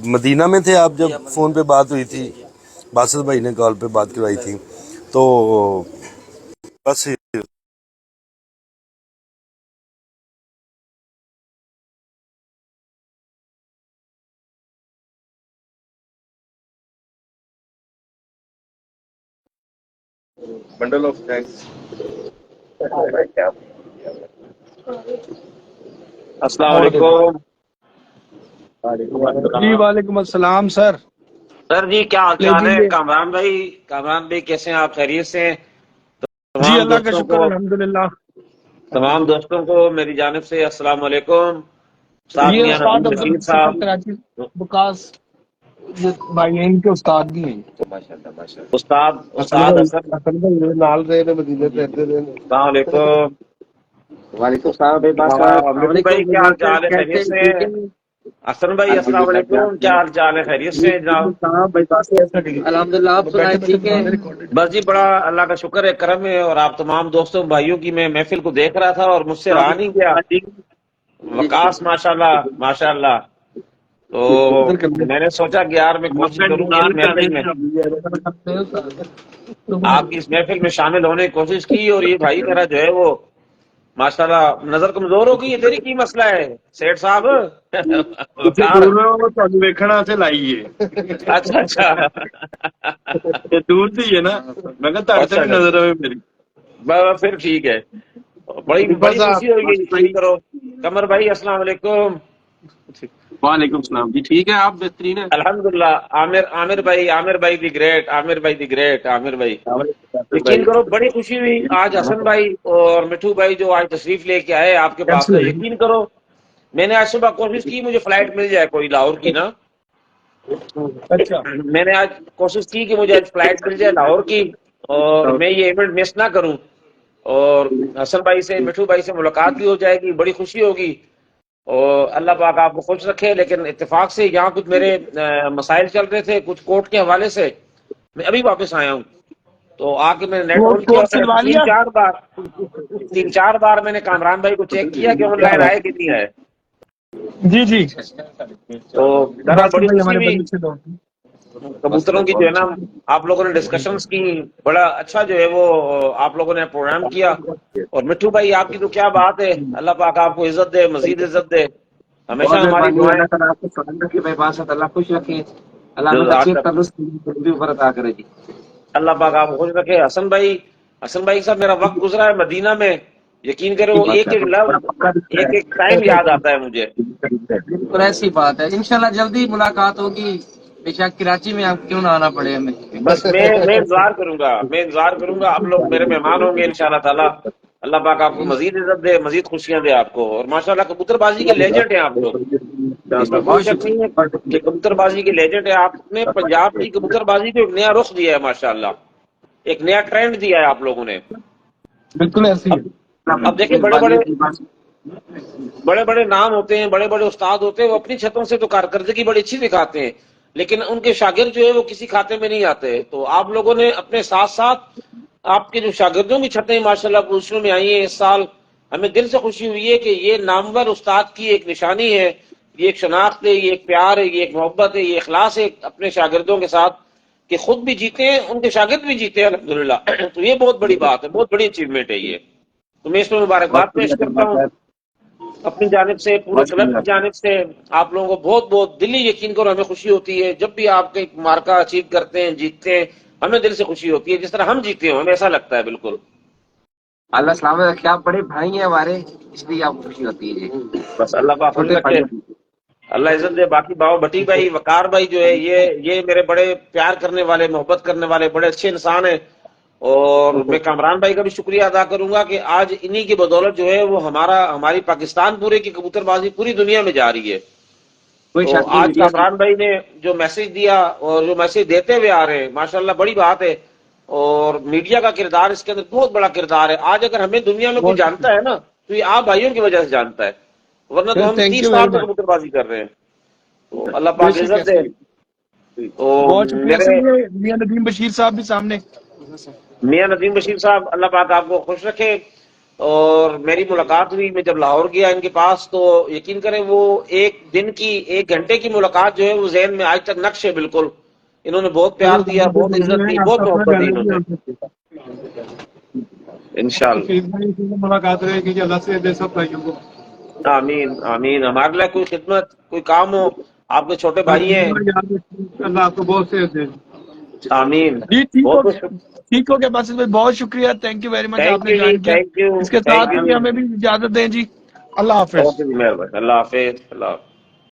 S7: मदीना में थे आप जब फ़ोन पे बात हुई थी, बासित भाई ने कॉल पे बात करवाई थी, तो बस बंडल ऑफ थैंक्स।
S9: अस्सलाम वालेकुम।
S1: जी वालेकुम अस्सलाम सर।
S9: سر جی کیا حال
S1: لے
S9: چال ہے؟
S1: دیجیے
S9: کامران بھائی کیسے ہیں آپ؟ خیریت سے ہیں؟
S1: جی
S9: تمام
S1: اللہ کا
S9: دوستوں
S1: شکر
S9: کو
S1: الحمدللہ
S9: تمام دوستوں کو میری جانب سے السلام علیکم. استاد
S1: یہ
S9: میاں
S1: استاد
S9: ندیم
S1: عبد
S9: بشیر
S1: الباسط
S9: صاحب.
S1: صاحب کراچی بکاس بھائی ہیں، ان کے استاد بھی ہیں
S9: ماشاء اللہ ماشاء اللہ.
S8: اصل
S9: استاد
S8: میں
S9: حسن
S8: اصل میں یہ نال رہے نے مدینے رہتے رہے نے
S9: السلام علیکم.
S2: وعلیکم السلام بھائی بات
S9: ہاں
S2: السلام
S9: مٹو بھائی
S2: علیکم
S9: کیا حال
S2: جناب،
S9: چال ہے؟
S2: کیسے
S9: خیریت
S2: ہیں؟
S9: سے
S2: ٹھیک
S9: ہیں؟
S2: ہے؟
S9: حسن بھائی السلام
S2: الحمدللہ کیا
S9: علیکم، کیا حال چال ہے؟ خیریت سے ہیں جناب؟
S2: السلام بھائی بات الحمدللہ، آپ سنائیں ٹھیک ہے؟
S9: بس جی بڑا اللہ کا شکر ہے، کرم ہے. اور آپ تمام دوستوں بھائیوں کی میں محفل کو دیکھ رہا تھا اور مجھ سے رہا نہیں گیا.
S2: جی جی
S9: وکاس ماشاءاللہ ماشاءاللہ. تو میں نے سوچا کہ یار میں کوشش کروں گی اس محفل میں، آپ کی اس محفل میں شامل ہونے کی کوشش کی. اور یہ بھائی میرا جو ہے وہ ماشاءاللہ نظر کمزور ہو گئی ہے. تیری کی مسئلہ ہے سیٹ صاحب؟
S10: ਤੁਸੀਂ
S9: وقار
S10: ਦੂਰ ਹੋ ਤੁਹਾਨੂੰ ਵੇਖਣ ਵਾਸਤੇ ਲਾਈ ਏ
S9: اچھا اچھا
S10: ਤੇ ਦੂਰ ਤੇ ਹੀ ਹੈ ਨਾ ਮੈਂ ਕਿਹਾ ਤੁਹਾਡੇ ਤੇ
S9: اچھا
S10: ਵੀ نظر رہے میری
S9: پھر ٹھیک ہے. بڑی
S8: خلیفہ
S9: بڑی
S8: صاحب
S9: خوشی ہوئی یقین کرو. قمر بھائی السلام علیکم.
S10: وعلیکم السلام جی ٹھیک ہے آپ بہترین ہیں
S9: الحمدللہ. عامر بھائی دی گریٹ، عامر بھائی دی گریٹ، عامر بھائی. یقین کرو بڑی خوشی ہوئی آج حسن بھائی اور مٹھو بھائی جو آج تشریف لے کے آئے آپ کے پاس. تو یقین کرو میں نے آج صبح کوشش کی مجھے فلائٹ مل جائے کوئی لاہور کی نا.
S1: اچھا
S9: میں نے آج کوشش کی کہ مجھے آج فلائٹ مل جائے لاہور کی اور میں یہ ایونٹ مس نہ کروں. اور حسن بھائی سے مٹھو بھائی سے ملاقات بھی ہو جائے گی، بڑی خوشی ہوگی. اور اللہ پاک آپ کو خوش رکھے. لیکن اتفاق سے یہاں کچھ میرے مسائل چل رہے تھے کچھ کورٹ کے حوالے سے. میں ابھی واپس آیا ہوں تو آ کے میں نے نیٹ آن کیا.
S1: کوٹ سلوا لیا
S9: تین چار بار میں نے کامران بھائی کو چیک کیا کہ آن لائن آئے کہ نہیں آئے.
S1: جی جی
S9: تو بہرحال
S1: باسط
S9: بڑی
S1: بھائی
S9: خوشی
S1: ہمارے
S9: ہوئی.
S1: بڑے اچھے دوست ہیں
S9: کبوتروں کی جو ہے نا آپ لوگوں نے ڈسکشنز کی، بڑا اچھا جو ہے وہ آپ لوگوں نے پروگرام کیا. اور مٹھو بھائی آپ کی تو کیا بات ہے، اللہ پاک آپ کو عزت دے، مزید عزت دے. ہمیشہ
S2: بہت
S9: ہماری
S2: مہربانی،
S9: دعائیں
S2: اللہ تعالیٰ آپ کو سلام رکھے بھائی بات اللہ خوش رکھے، اللہ
S9: جو
S2: ہمیں اچھے
S9: آپ کا
S2: تندرست اوپر عطا کرے جی.
S9: اللہ پاک آپ کو خوش رکھے. حسن بھائی صاحب میرا وقت گزرا ہے مدینہ میں، یقین کرے وہ ایک ایک لفظ ایک ایک ٹائم یاد آتا ہے مجھے.
S3: بالکل ایسی بات ہے. انشاءاللہ جلدی ملاقات ہوگی، بے شک کراچی میں آپ کیوں نہ آنا پڑے ہمیں.
S9: بس میں انتظار کروں گا. آپ لوگ میرے مہمان ہوں گے انشاءاللہ تعالی. اللہ پاک آپ کو مزید عزت دے، مزید خوشیاں دے آپ کو. اور ماشاءاللہ کبوتر بازی کے لیجنڈ ہیں آپ لوگ، اس میں کوئی
S2: بہت
S9: شک نہیں ہے
S2: شکریہ.
S9: کہ کبوتر بازی کے لیجنڈ ہیں آپ نے. پنجاب کی کبوتر بازی کو ایک نیا رخ دیا ہے ماشاءاللہ، ایک نیا ٹرینڈ دیا ہے آپ لوگوں نے.
S1: بالکل ایسی ہے.
S9: اب دیکھیں بڑے بڑے نام ہوتے ہیں، بڑے بڑے استاد ہوتے ہیں، وہ اپنی چھتوں سے تو کارکردگی بڑی اچھی دکھاتے ہیں لیکن ان کے شاگرد جو ہے وہ کسی کھاتے میں نہیں آتے. تو آپ لوگوں نے اپنے ساتھ ساتھ آپ کے جو شاگردوں کی چھتیں ماشاءاللہ پوزیشنوں میں آئی ہیں اس سال. ہمیں دل سے خوشی ہوئی ہے کہ یہ نامور استاد کی ایک نشانی ہے، یہ ایک شناخت ہے، یہ ایک پیار ہے، یہ ایک محبت ہے، یہ اخلاص ہے اپنے شاگردوں کے ساتھ کہ خود بھی جیتے ہیں ان کے شاگرد بھی جیتے ہیں الحمدللہ. تو یہ بہت بڑی بات ہے، بہت بڑی اچیومنٹ ہے یہ. تو میں اس میں مبارکباد پیش کرتا ہوں اپنی جانب سے، پورے کلب کی جانب سے. آپ لوگوں کو بہت بہت دلی یقین کرو ہمیں خوشی ہوتی ہے جب بھی آپ کہیں مارکا اچیو کرتے ہیں، جیتتے ہیں. ہمیں دل سے خوشی ہوتی ہے جس طرح ہم جیتے ہوں، ہمیں ایسا لگتا ہے. بالکل
S2: اللہ سلامت رکھے، آپ بڑے بھائی ہیں ہمارے، اس لیے آپ کو خوشی ہوتی ہے جی.
S9: بس اللہ پاک خوش
S2: چھوٹے
S9: رکھے،
S2: بھائی
S9: اللہ عزت دے. باقی باؤ بٹی بھائی، وقار بھائی جو ہے یہ میرے بڑے پیار کرنے والے، محبت کرنے والے بڑے اچھے انسان ہیں. اور میں کامران بھائی کا بھی شکریہ ادا کروں گا کہ آج انہی کی بدولت جو ہے وہ ہماری پاکستان پورے کی کبوتر بازی پوری دنیا میں جا رہی ہے.
S2: کوئی
S9: تو
S2: شک نہیں،
S9: آج
S2: میڈیا
S9: کامران بھائی نے جو میسج دیا اور جو میسج دیتے ہوئے آ رہے ہیں ماشاءاللہ بڑی بات ہے. اور میڈیا کا کردار اس کے اندر بہت بڑا کردار ہے. آج اگر ہمیں دنیا میں کوئی جانتا ہے نا تو یہ آپ بھائیوں کی وجہ سے جانتا ہے، ورنہ تو ہم
S1: تھینک
S9: 30
S1: یو ویری
S9: سال سے
S1: مچ.
S9: کبوتر بازی کر رہے ہیں. تو اللہ
S1: بے
S9: پاک
S1: شک
S9: عزت
S1: ایسی
S9: دے.
S1: ہے.
S9: تو
S1: بہت شکریہ
S9: میرے
S1: سر. یہ میاں ندیم بشیر صاحب بھی سامنے.
S9: میاں ندیم بشیر صاحب اللہ پاک آپ کو خوش رکھے. اور میری ملاقات ہوئی، میں جب لاہور گیا ان کے پاس تو یقین کریں وہ ایک گھنٹے کی ملاقات جو ہے وہ ذہن میں آج تک نقش ہے. بالکل انہوں نے بہت پیار دیا، بہت عزت دی، بہت محبت دی انہوں نے. انشاءاللہ
S4: حفیظ بھائی سے ملاقات رہے گی، اللہ سے دے سب بھائیوں کو.
S9: آمین آمین. ہمارے لیے کوئی خدمت کوئی کام ہو، آپ کے چھوٹے بھائی ہیں.
S4: اللہ آپ کو بہت سے دے.
S9: آمین.
S1: جی ٹھیک ہو
S9: بہت
S1: گیا، ٹھیک ہو گیا باسط بھائی. بہت شکریہ، تھینک یو ویری مچ آپ
S9: تھینک
S1: نے
S9: یو جی،
S1: جوائن کیا.
S9: تھینک یو
S1: اس کے
S9: تھینک
S1: ساتھ
S9: یو
S1: ہی
S9: جی.
S1: ہمیں بھی اجازت دیں جی. اللہ حافظ.
S9: اوکے جی، مہربانی. اللہ حافظ. اللہ حافظ.